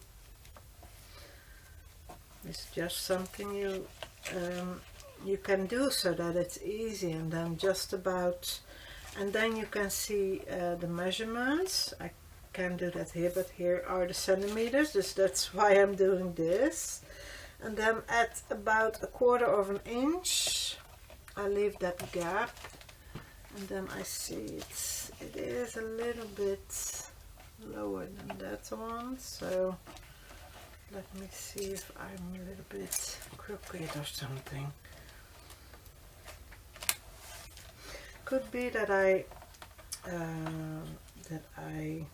Speaker 1: It's just something you can do so that it's easy, and then just about, and then you can see the measurements. I can do that here, but here are the centimeters, so that's why I'm doing this. And then at about 1/4 of an inch I leave that gap, and then I see it is a little bit lower than that one, so let me see if I'm a little bit crooked or something. Could be that I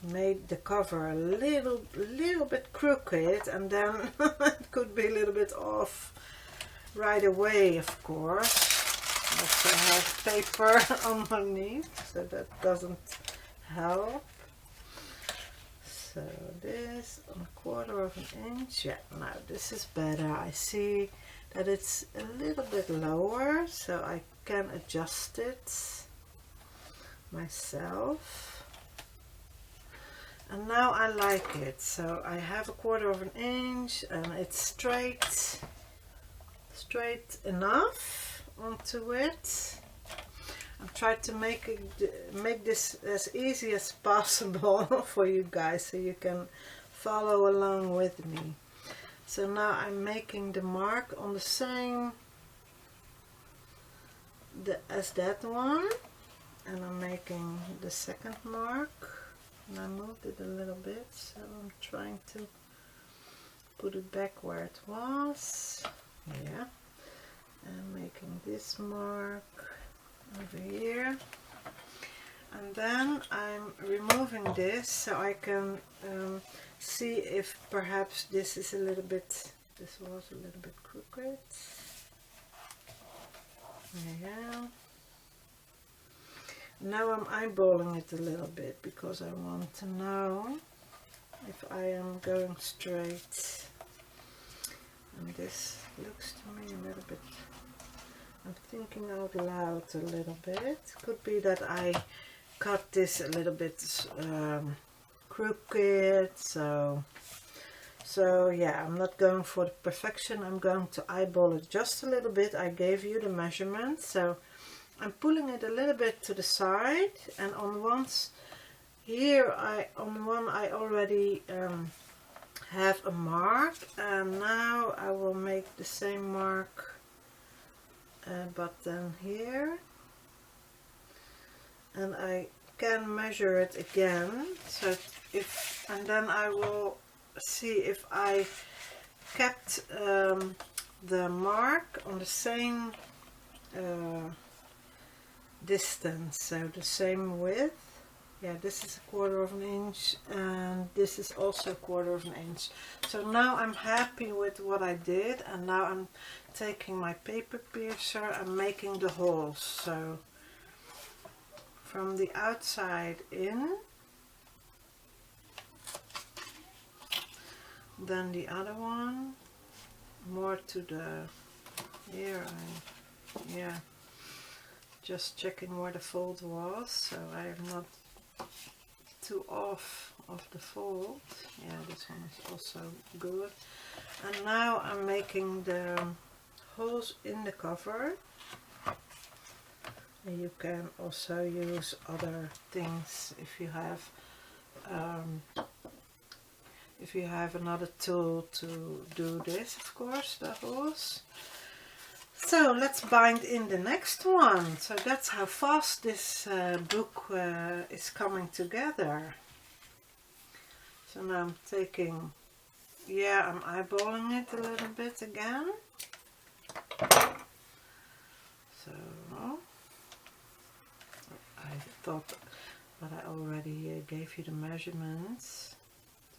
Speaker 1: made the cover a little bit crooked, and then it could be a little bit off right away, of course. Also have paper underneath, so that doesn't help. So this on 1/4 of an inch. Yeah, now this is better. I see that it's a little bit lower, so I can adjust it myself. And now I like it. So I have 1/4 of an inch, and it's straight enough onto it. I'm trying to make this as easy as possible for you guys, so you can follow along with me. So now I'm making the mark on the same as that one, and I'm making the second mark, and I moved it a little bit, so I'm trying to put it back where it was. Yeah, and making this mark over here, and then I'm removing this so I can see if perhaps this is a little bit, this was a little bit crooked. Yeah. Now I'm eyeballing it a little bit because I want to know if I am going straight. And this looks to me a little bit, I'm thinking out loud a little bit. Could be that I cut this a little bit crooked, so yeah, I'm not going for the perfection. I'm going to eyeball it just a little bit. I gave you the measurement, so I'm pulling it a little bit to the side, and on once here on one I already have a mark, and now I will make the same mark but then here, and I can measure it again, so and then I will see if I kept the mark on the same distance, so the same width. Yeah, this is 1/4 of an inch, and this is also 1/4 of an inch. So now I'm happy with what I did, and now I'm taking my paper piercer and making the holes. So from the outside in, then the other one more to the here. Yeah, just checking where the fold was, so I am not too off of the fold. Yeah, this one is also good. And now I'm making the holes in the cover. And you can also use other things if you have another tool to do this, of course, the holes. So let's bind in the next one. So that's how fast this book is coming together. So now I'm taking, yeah, I'm eyeballing it a little bit again. So I thought, but I already gave you the measurements,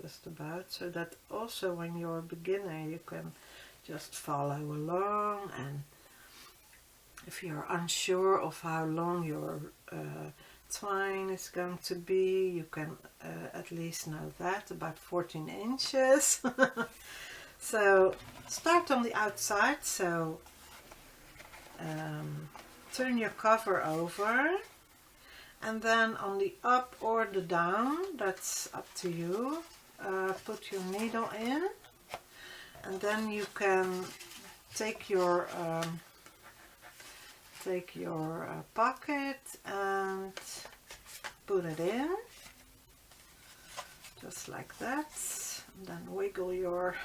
Speaker 1: just about, so that also when you're a beginner you can just follow along, and if you're unsure of how long your twine is going to be, you can at least know that, about 14 inches. So start on the outside, so turn your cover over, and then on the up or the down, that's up to you, put your needle in, and then you can take your pocket and put it in, just like that, and then wiggle your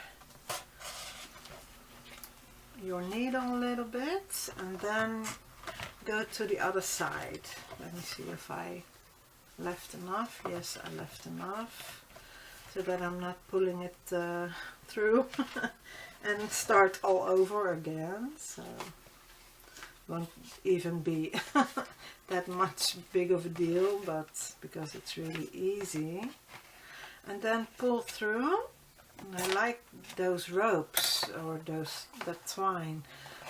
Speaker 1: needle a little bit, and then go to the other side. Let me see if I left enough. Yes, I left enough, so that I'm not pulling it through and start all over again. So won't even be that much big of a deal, but because it's really easy. And then pull through. And I like those ropes, or that twine.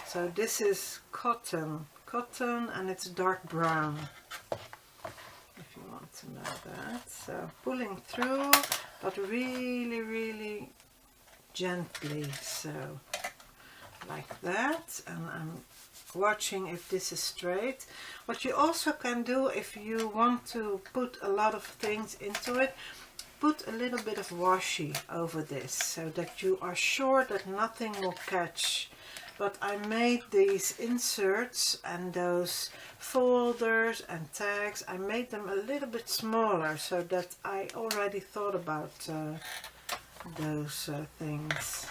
Speaker 1: So this is cotton, and it's dark brown, if you want to know that. So pulling through, but really, really gently, so like that, and I'm watching if this is straight. What you also can do, if you want to put a lot of things into it, put a little bit of washi over this, so that you are sure that nothing will catch. But I made these inserts and those folders and tags, I made them a little bit smaller, so that I already thought about those things.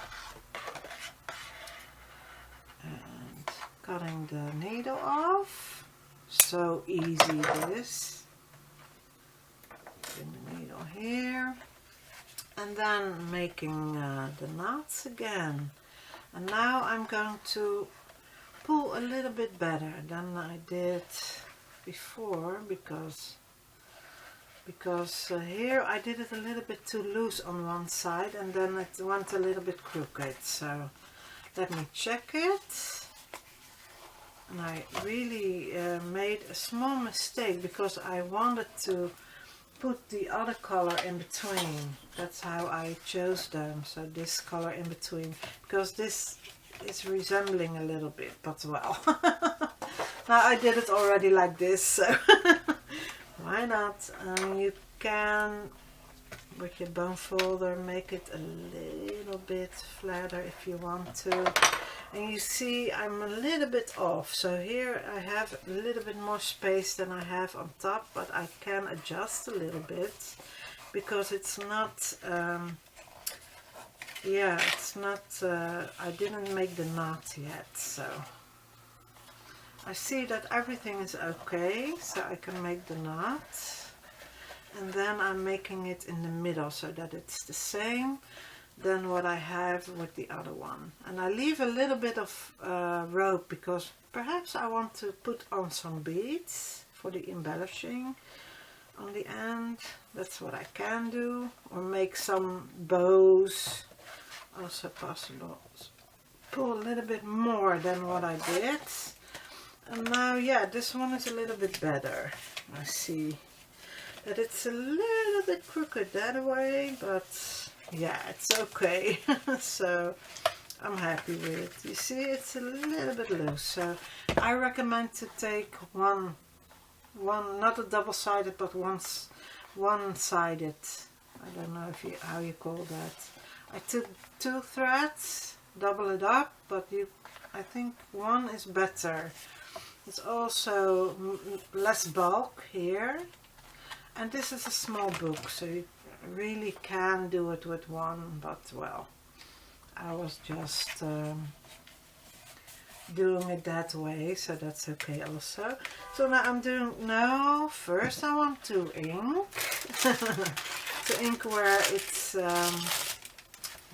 Speaker 1: And cutting the needle off. So easy this. Putting the needle here. And then making the knots again. And now I'm going to pull a little bit better than I did before, because here I did it a little bit too loose on one side and then it went a little bit crooked. So let me check it. And I really made a small mistake because I wanted to put the other color in between. That's how I chose them. So this color in between, because this is resembling a little bit, but well. Now I did it already like this, so why not? You can, with your bone folder, make it a little bit flatter if you want to. And you see I'm a little bit off, so here I have a little bit more space than I have on top, but I can adjust a little bit because it's not yeah, it's not I didn't make the knot yet, so I see that everything is okay, so I can make the knot. And then I'm making it in the middle so that it's the same than what I have with the other one. And I leave a little bit of rope because perhaps I want to put on some beads for the embellishing on the end. That's what I can do. Or make some bows, also possible. Pull a little bit more than what I did. And now, yeah, this one is a little bit better. I see that it's a little bit crooked that way, but yeah, it's okay. So I'm happy with it. You see, it's a little bit loose. So I recommend to take one, not a double-sided, but one-sided. I don't know if how you call that. I took 2 threads, double it up, but I think one is better. It's also less bulk here. And this is a small book, so you really can do it with one, but well, I was just doing it that way, so that's okay also. So now I'm doing, no, first I want to ink. To ink where it's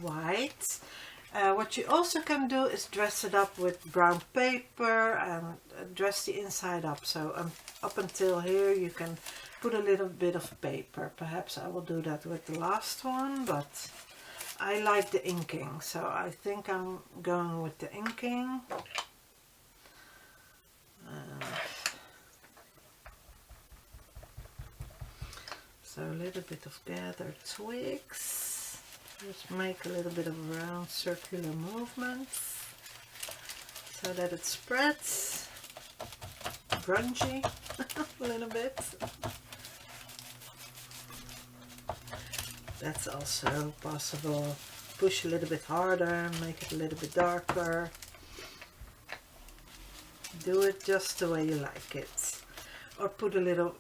Speaker 1: white. What you also can do is dress it up with brown paper and dress the inside up. So up until here you can put a little bit of paper. Perhaps I will do that with the last one, but I like the inking, so I think I'm going with the inking. So a little bit of gathered twigs. Just make a little bit of round circular movements so that it spreads. Grungy a little bit. That's also possible. Push a little bit harder, make it a little bit darker. Do it just the way you like it. Or put a little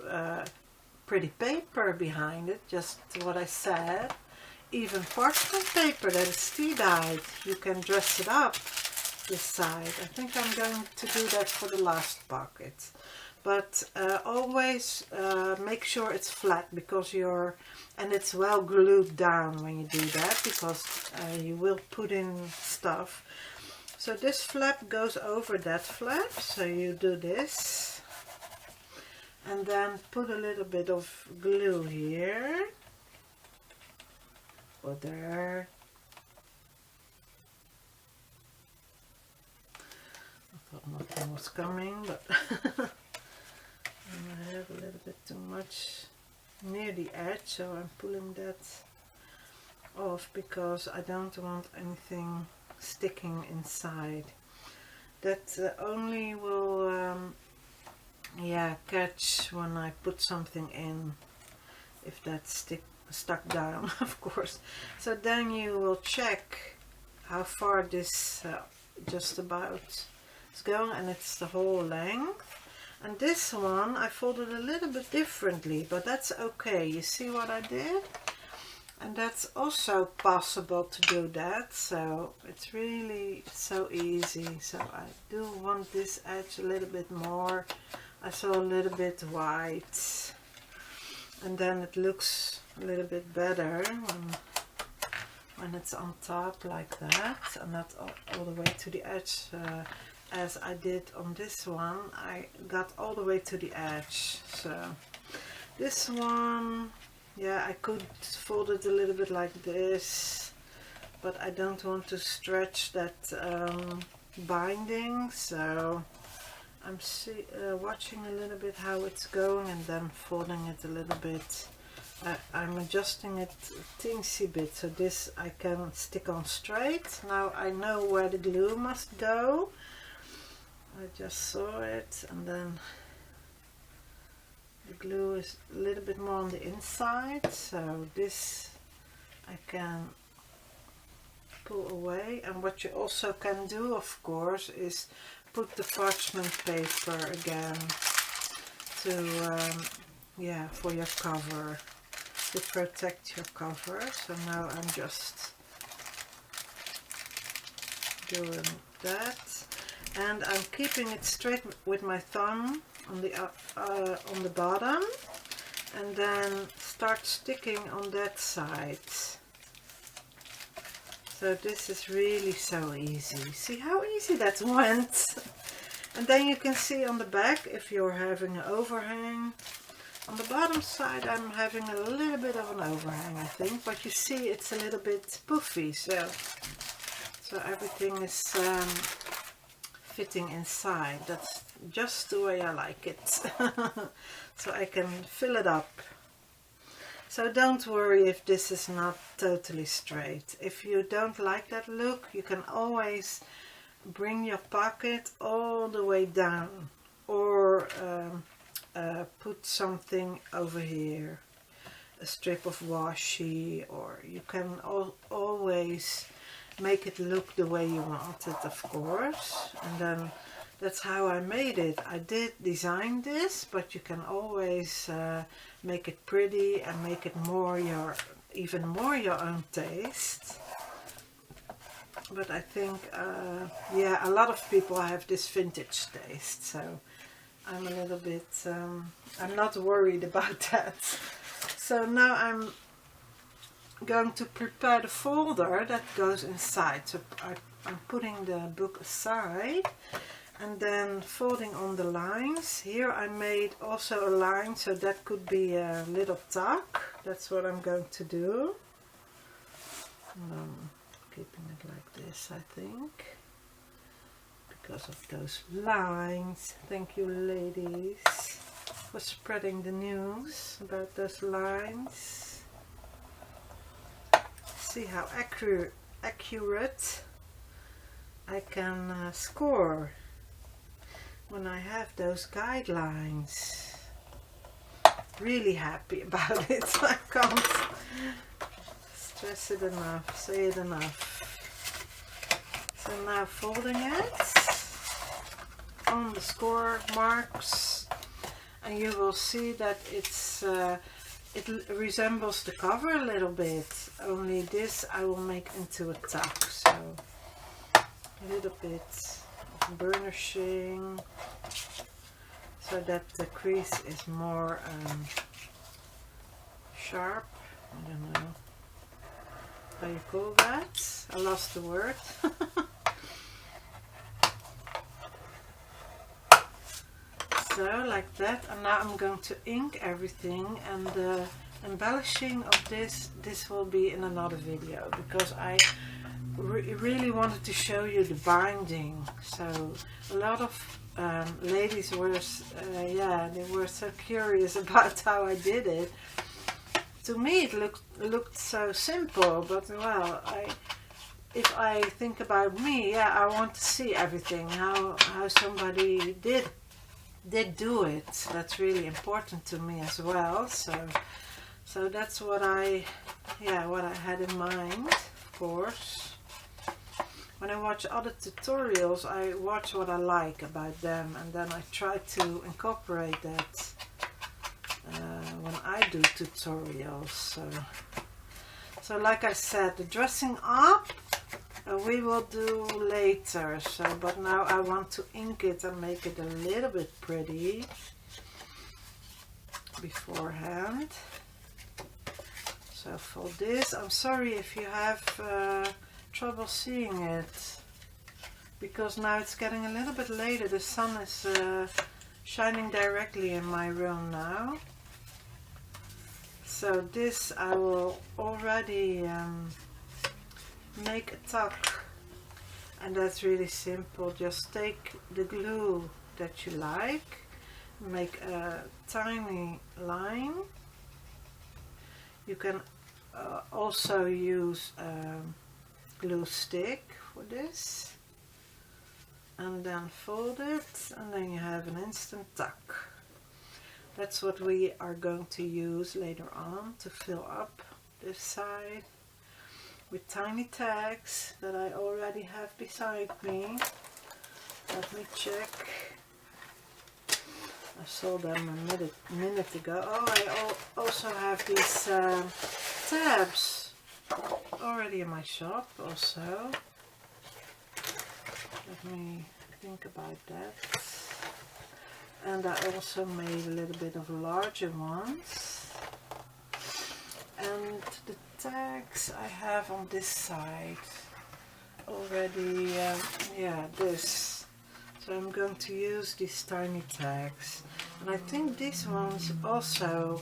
Speaker 1: pretty paper behind it, just what I said. Even parchment paper that is tea-dyed, you can dress it up this side. I think I'm going to do that for the last pocket. But always make sure it's flat, because and it's well glued down when you do that, because you will put in stuff. So this flap goes over that flap, so you do this. And then put a little bit of glue here. Or there. I thought nothing was coming, but I have a little bit too much near the edge, so I'm pulling that off because I don't want anything sticking inside. That only will catch when I put something in, if that's stuck down, of course. So then you will check how far this just about is going, and it's the whole length. And this one I folded a little bit differently, but that's okay. You see what I did? And that's also possible to do that, so it's really so easy. So I do want this edge a little bit more. I saw a little bit white, and then it looks a little bit better when it's on top like that, and not all the way to the edge as I did on this one. I got all the way to the edge. So this one, yeah, I could fold it a little bit like this, but I don't want to stretch that binding, so I'm watching a little bit how it's going and then folding it a little bit. I'm adjusting it a teensy bit so this I can stick on straight. Now I know where the glue must go. I just saw it, and then the glue is a little bit more on the inside, so this I can pull away. And what you also can do, of course, is put the parchment paper again to yeah, for your cover, to protect your cover. So now I'm just doing that, and I'm keeping it straight with my thumb on the bottom, and then start sticking on that side. So this is really so easy. See how easy that went? And then you can see on the back, if you're having an overhang, on the bottom side I'm having a little bit of an overhang, I think, but you see it's a little bit puffy, so everything is fitting inside. That's just the way I like it. So I can fill it up. So don't worry if this is not totally straight. If you don't like that look, you can always bring your pocket all the way down, or put something over here, a strip of washi, or you can always make it look the way you want it, of course. And then that's how I made it. I did design this, but you can always make it pretty and make it more even more your own taste. But I think yeah, a lot of people have this vintage taste, so I'm a little bit I'm not worried about that. So now I'm going to prepare the folder that goes inside. So I'm putting the book aside and then folding on the lines. Here I made also a line, so that could be a little tuck. That's what I'm going to do. And I'm keeping it like this, I think, because of those lines. Thank you, ladies, for spreading the news about those lines. See how accurate I can score when I have those guidelines. Really happy about it. I can't stress it enough, say it enough. So now folding it on the score marks, and you will see that it's it resembles the cover a little bit, only this I will make into a tuck. So a little bit of burnishing so that the crease is more sharp. I don't know how you call that. I lost the word. So like that, and now I'm going to ink everything, and the embellishing of this will be in another video, because I really wanted to show you the binding. So a lot of ladies were yeah, they were so curious about how I did it. To me it looked so simple, but well, if I think about me, yeah, I want to see everything, how somebody did do it. That's really important to me as well. So that's what I had in mind, of course. When I watch other tutorials, I watch what I like about them, and then I try to incorporate that when I do tutorials. So like I said, the dressing up we will do later. So, but now I want to ink it and make it a little bit pretty beforehand. So for this, I'm sorry if you have trouble seeing it, because now it's getting a little bit later. The sun is shining directly in my room now. So this I will already make a tuck, and that's really simple. Just take the glue that you like, make a tiny line. You can also use glue stick for this, and then fold it, and then you have an instant tuck. That's what we are going to use later on to fill up this side with tiny tags that I already have beside me. Let me check. I saw them a minute ago. Oh, I also have these tabs already in my shop also. Let me think about that. And I also made a little bit of larger ones. And the tags I have on this side already, yeah, this. So I'm going to use these tiny tags. And I think these ones also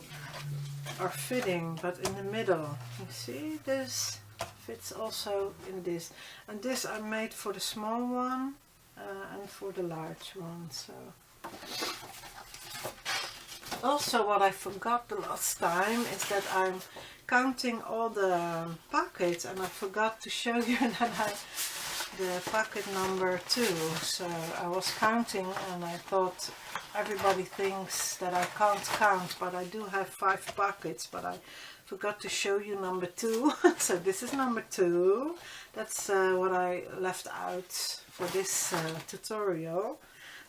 Speaker 1: are fitting, but in the middle. You see, this fits also in this. And this I made for the small one and for the large one. So also what I forgot the last time is that I'm counting all the pockets, and I forgot to show you that the pocket number 2. So I was counting and I thought everybody thinks that I can't count, but I do have 5 pockets, but I forgot to show you number 2. So this is number 2. That's what I left out for this tutorial.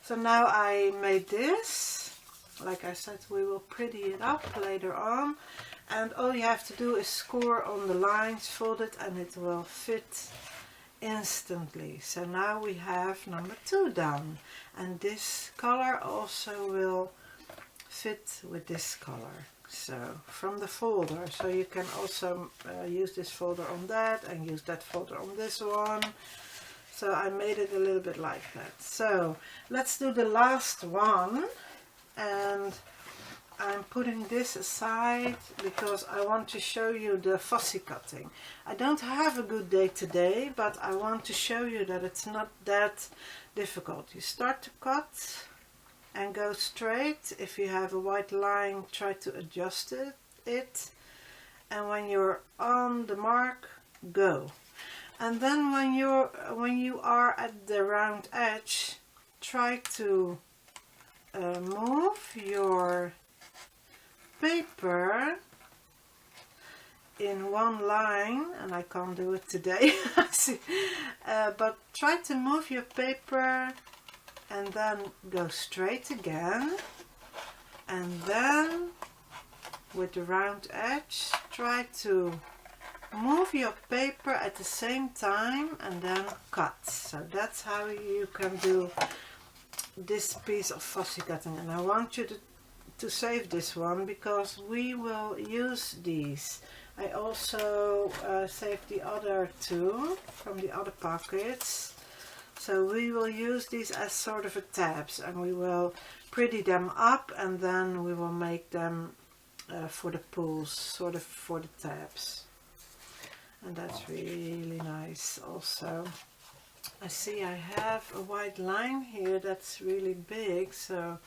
Speaker 1: So now I made this. Like I said, we will pretty it up later on. And all you have to do is score on the lines, fold it, and it will fit instantly. So now we have number 2 done. And this color also will fit with this color. So from the folder. So you can also use this folder on that and use that folder on this one. So I made it a little bit like that. So let's do the last one, and I'm putting this aside because I want to show you the fussy cutting. I don't have a good day today, but I want to show you that it's not that difficult. You start to cut and go straight. If you have a white line, try to adjust it. And when you're on the mark, go. And then when you are at the round edge, try to move your paper in one line, and I can't do it today. But try to move your paper and then go straight again, and then with the round edge try to move your paper at the same time and then cut. So that's how you can do this piece of fussy cutting. And I want you to save this one because we will use these. I also saved the other 2 from the other pockets. So we will use these as sort of a tabs, and we will pretty them up, and then we will make them for the pulls, sort of for the tabs. And that's really nice also. I see I have a white line here that's really big, so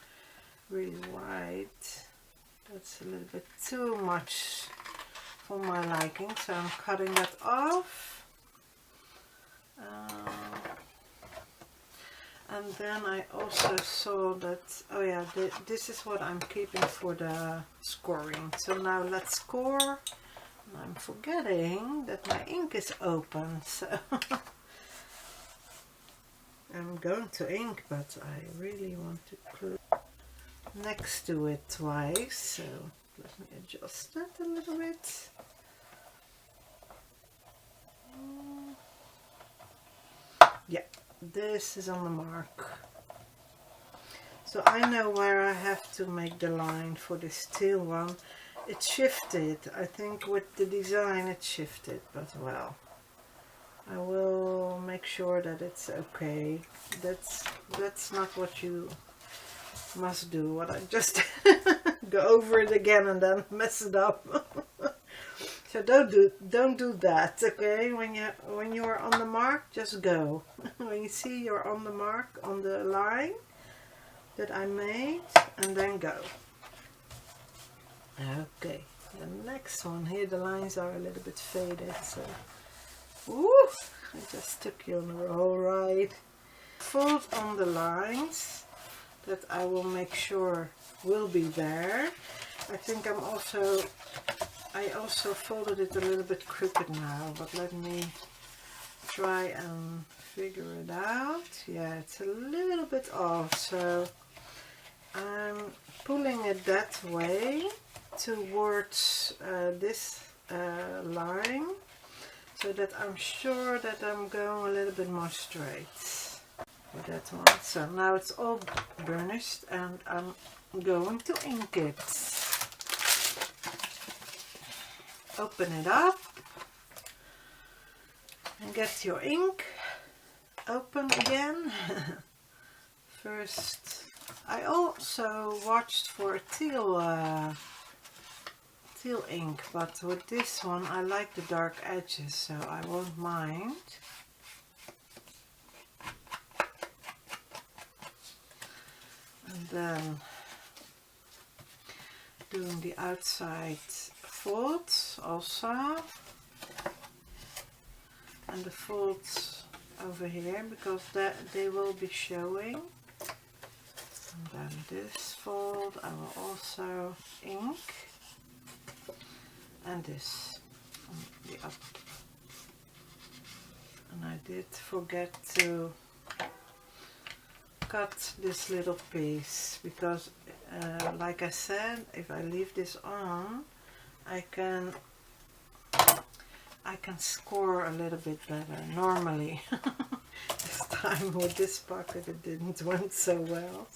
Speaker 1: really wide. That's a little bit too much for my liking, so I'm cutting that off. And then I also saw that, oh yeah, this is what I'm keeping for the scoring. So now let's score. I'm forgetting that my ink is open, so I'm going to ink, but I really want to put next to it twice, so let me adjust that a little bit. Yeah, this is on the mark. So I know where I have to make the line for this teal one. It shifted. I think with the design it shifted, but well, I will make sure that it's okay. That's not what you must do. What I just go over it again and then mess it up. So don't do that, okay? When you are on the mark, just go. When you see you're on the mark on the line that I made, and then go. Okay, the next one here, the lines are a little bit faded, so woo, I just took you on the whole ride. Fold on the lines that I will make sure will be there. I think I also folded it a little bit crooked now, but let me try and figure it out. Yeah, it's a little bit off, so I'm pulling it that way towards this line, so that I'm sure that I'm going a little bit more straight with that one. So now it's all burnished and I'm going to ink it. Open it up and get your ink. Open again. First, I also watched for a teal ink, but with this one I like the dark edges, so I won't mind. And then doing the outside folds also, and the folds over here, because they will be showing. And then this fold I will also ink, and this on the up. And I did forget to cut this little piece, because like I said, if I leave this on, I can score a little bit better normally. This time with this pocket it didn't went so well,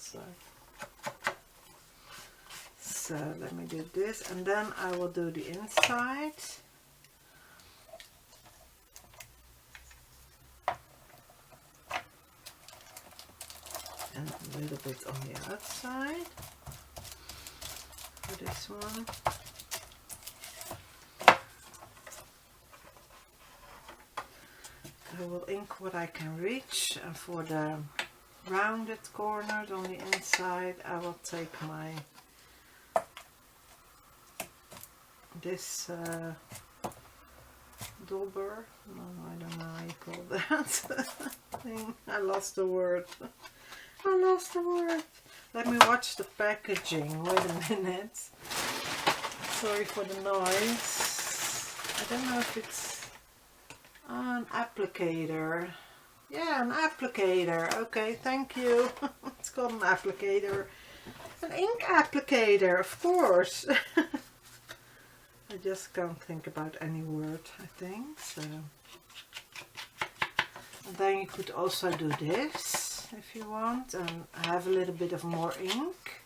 Speaker 1: so let me do this, and then I will do the inside. And a little bit on the outside for this one. I will ink what I can reach, and for the rounded corners on the inside I will take my this dauber, no, I don't know how you call that thing. I lost the word. I lost the word. Let me watch the packaging. Wait a minute. Sorry for the noise. I don't know if it's an applicator. Yeah, an applicator. Okay, thank you. It's called an applicator. An ink applicator, of course. I just can't think about any word, I think. So, and then you could also do this if you want, and have a little bit of more ink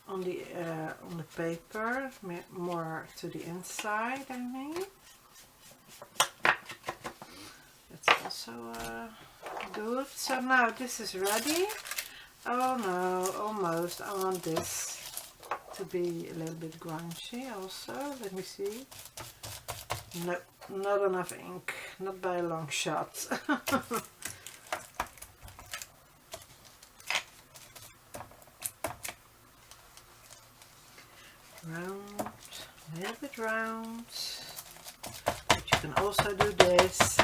Speaker 1: on the paper, more to the inside, I mean. That's also good. So now this is ready. Oh no, almost. I want this to be a little bit grungy also. Let me see. No, not enough ink. Not by a long shot. Round, a little bit round. But you can also do this.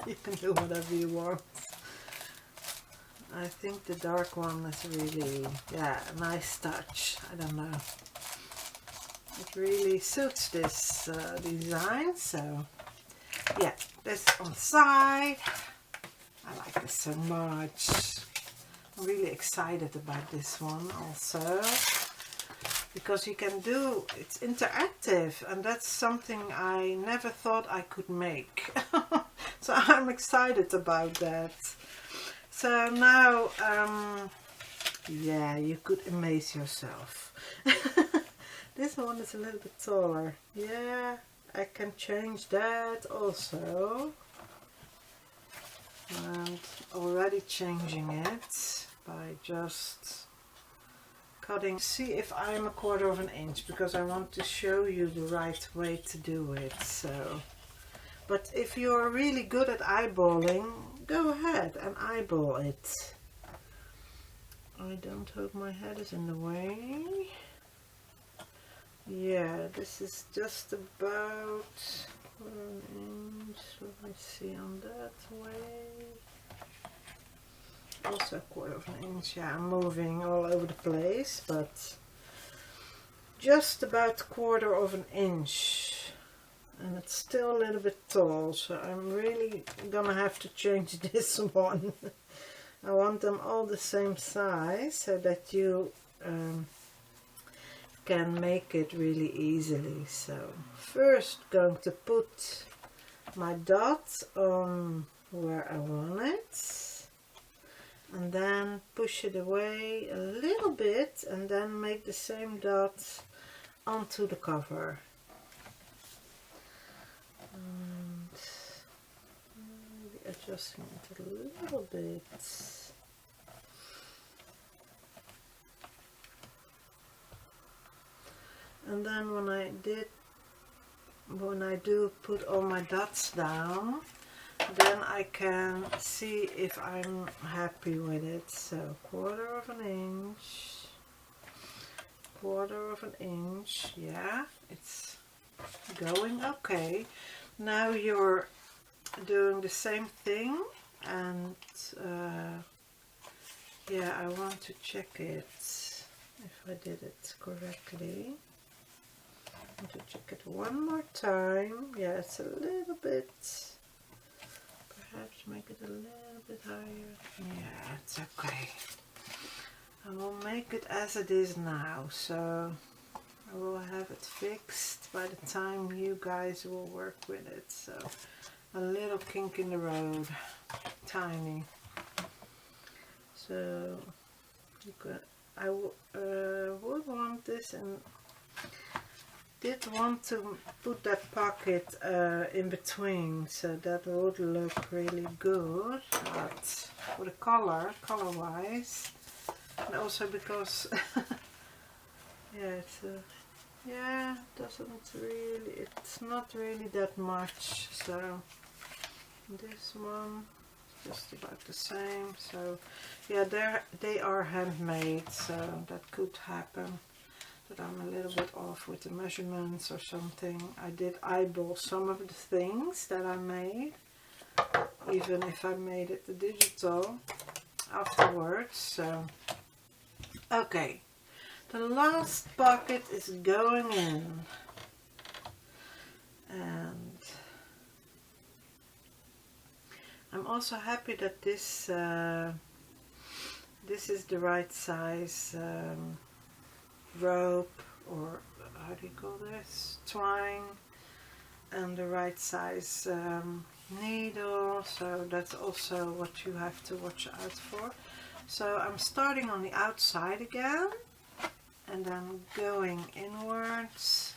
Speaker 1: You can do whatever you want. I think the dark one is really, yeah, a nice touch. I don't know. It really suits this design. So, yeah, this on the side. I like this so much. I'm really excited about this one also, because you can do, it's interactive, and that's something I never thought I could make. So I'm excited about that. So now, yeah, you could amaze yourself. This one is a little bit taller. Yeah, I can change that also. And already changing it by just cutting. See if I'm 1/4 of an inch, because I want to show you the right way to do it. So, but if you're really good at eyeballing, go ahead and eyeball it. I don't hope my head is in the way. Yeah, this is just about 1 inch. Let me see on that way. Also 1/4 of an inch. Yeah, I'm moving all over the place, but just about 1/4 of an inch. And it's still a little bit tall, so I'm really gonna have to change this one. I want them all the same size so that you can make it really easily. So first going to put my dot on where I want it, and then push it away a little bit, and then make the same dot onto the cover. And maybe adjusting it a little bit. And then when I do put all my dots down, then I can see if I'm happy with it. So 1/4 of an inch, 1/4 of an inch, yeah, it's going okay. Now you're doing the same thing, and yeah, I want to check it if I did it correctly. I want to check it one more time. Yeah, it's a little bit, perhaps make it a little bit higher. Yeah, it's okay. I will make it as it is now, so I will have it fixed by the time you guys will work with it. So a little kink in the road, tiny. So you could, I would want this, and did want to put that pocket in between, so that would look really good. But for the color-wise, and also because yeah, yeah, doesn't really, it's not really that much. So this one is just about the same. So yeah, they are handmade, so that could happen that I'm a little bit off with the measurements or something. I did eyeball some of the things that I made, even if I made it the digital afterwards. So okay, the last pocket is going in, and I'm also happy that this is the right size rope, or how do you call this, twine, and the right size needle. So that's also what you have to watch out for. So I'm starting on the outside again, and then going inwards,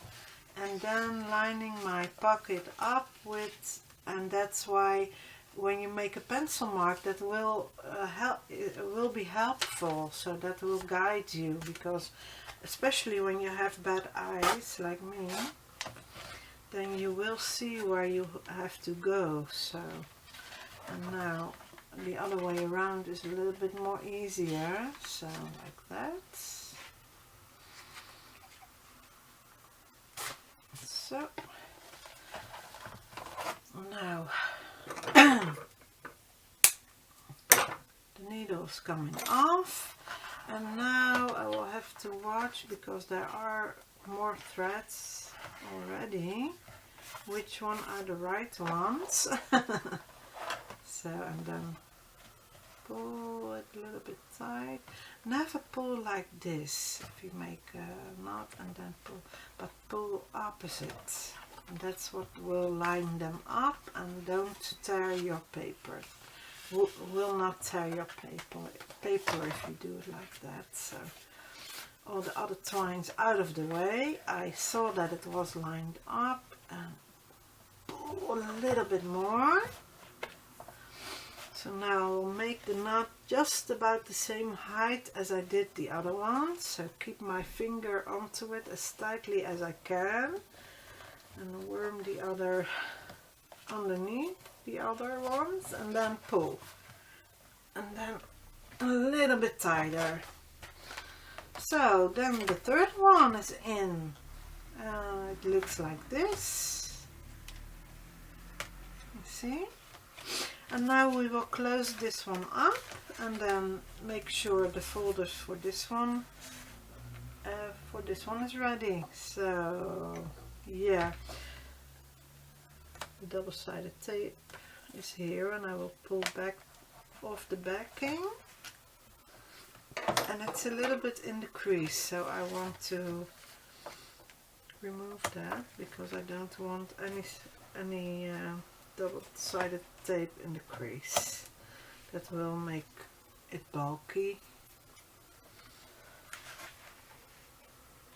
Speaker 1: and then lining my pocket up with, and that's why when you make a pencil mark, that will be helpful, so that will guide you, because especially when you have bad eyes like me, then you will see where you have to go. So, and now the other way around is a little bit more easier, so like that. So now the needle's coming off, and now I will have to watch, because there are more threads already, which one are the right ones. So, and then pull it a little bit tight. Never pull like this if you make a knot and then pull, but pull opposite. That's what will line them up, and don't tear your paper. Will not tear your paper if you do it like that. So all the other twines out of the way. I saw that it was lined up and pull a little bit more. So now I'll make the knot just about the same height as I did the other one. So keep my finger onto it as tightly as I can and worm the other underneath the other ones and then pull. And then a little bit tighter. So then the third one is in. It looks like this. You see? And now we will close this one up and then make sure the folders for this one is ready. So yeah, the double-sided tape is here, and I will pull back off the backing, and it's a little bit in the crease, so I want to remove that because I don't want any double-sided tape in the crease. That will make it bulky.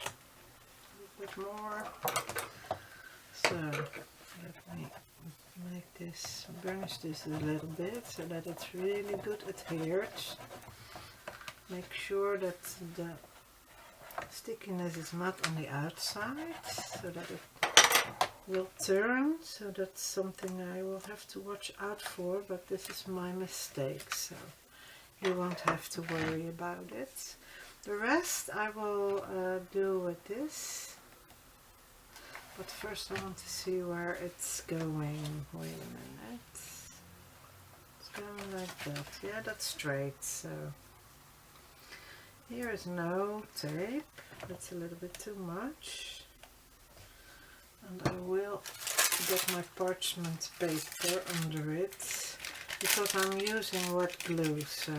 Speaker 1: A bit more. So let me make this, burnish this a little bit so that it's really good adhered. Make sure that the stickiness is not on the outside, so that it will turn. So that's something I will have to watch out for, but this is my mistake, so you won't have to worry about it. The rest I will do with this, but first I want to see where it's going. Wait a minute. It's going like that. Yeah, that's straight. So here is no tape. That's a little bit too much. And I will get my parchment paper under it because I'm using wet glue. So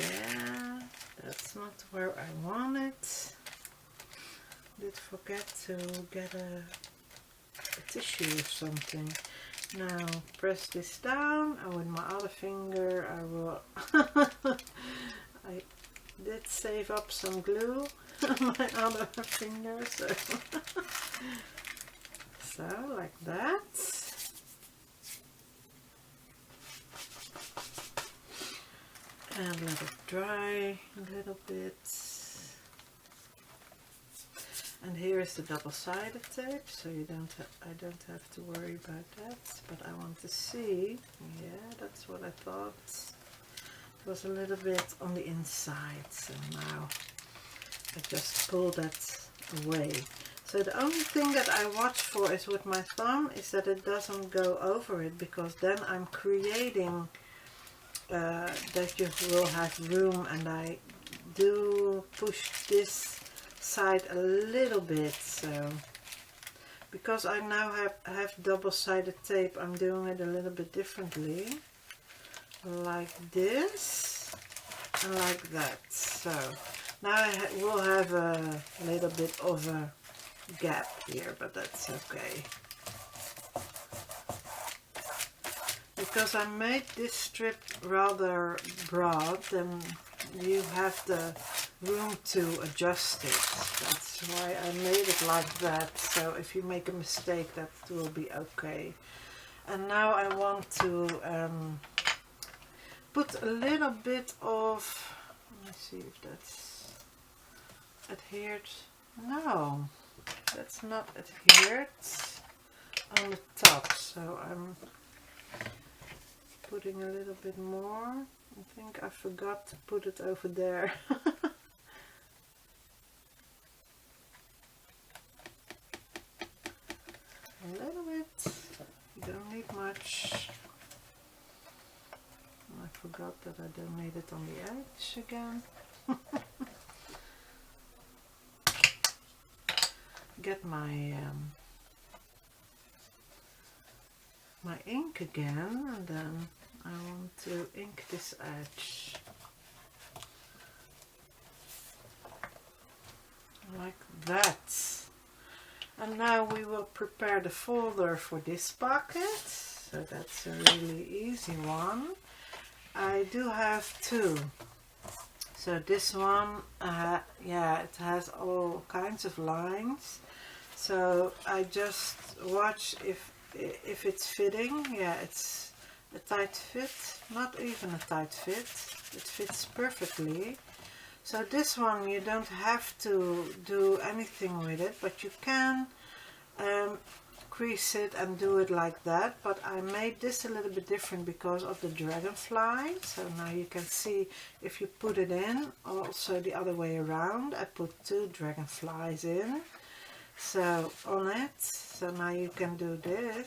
Speaker 1: yeah, that's not where I want it. Did forget to get a tissue or something. Now press this down, and with my other finger I will I did save up some glue on my other finger, so like that. And let it dry a little bit. And here is the double-sided tape, so I don't have to worry about that. But I want to see. Yeah, that's what I thought. It was a little bit on the inside, so now I just pull that away. So the only thing that I watch for is with my thumb is that it doesn't go over it, because then I'm creating that you will have room, and I do push this side a little bit. So because I now have double-sided tape, I'm doing it a little bit differently, like this and like that. So now I will have a little bit of a gap here, but that's okay. Because I made this strip rather broad, then you have the room to adjust it. That's why I made it like that. So if you make a mistake, that will be okay. And now I want to put a little bit of, let me see if that's adhered. No, that's not adhered on the top. So I'm putting a little bit more. I think I forgot to put it over there. A little bit. You don't need much. I forgot that I don't need it on the edge again. Get my my ink again, and then I want to ink this edge. like that. And now we will prepare the folder for this pocket. So that's a really easy one. I do have two. So this one, yeah, it has all kinds of lines. So I just watch if it's fitting. Yeah, it's a tight fit, not even a tight fit. It fits perfectly. So this one you don't have to do anything with it, but you can crease it and do it like that. But I made this a little bit different because of the dragonfly. So now you can see if you put it in, also the other way around. I put 2 dragonflies in. So on it, so now you can do this.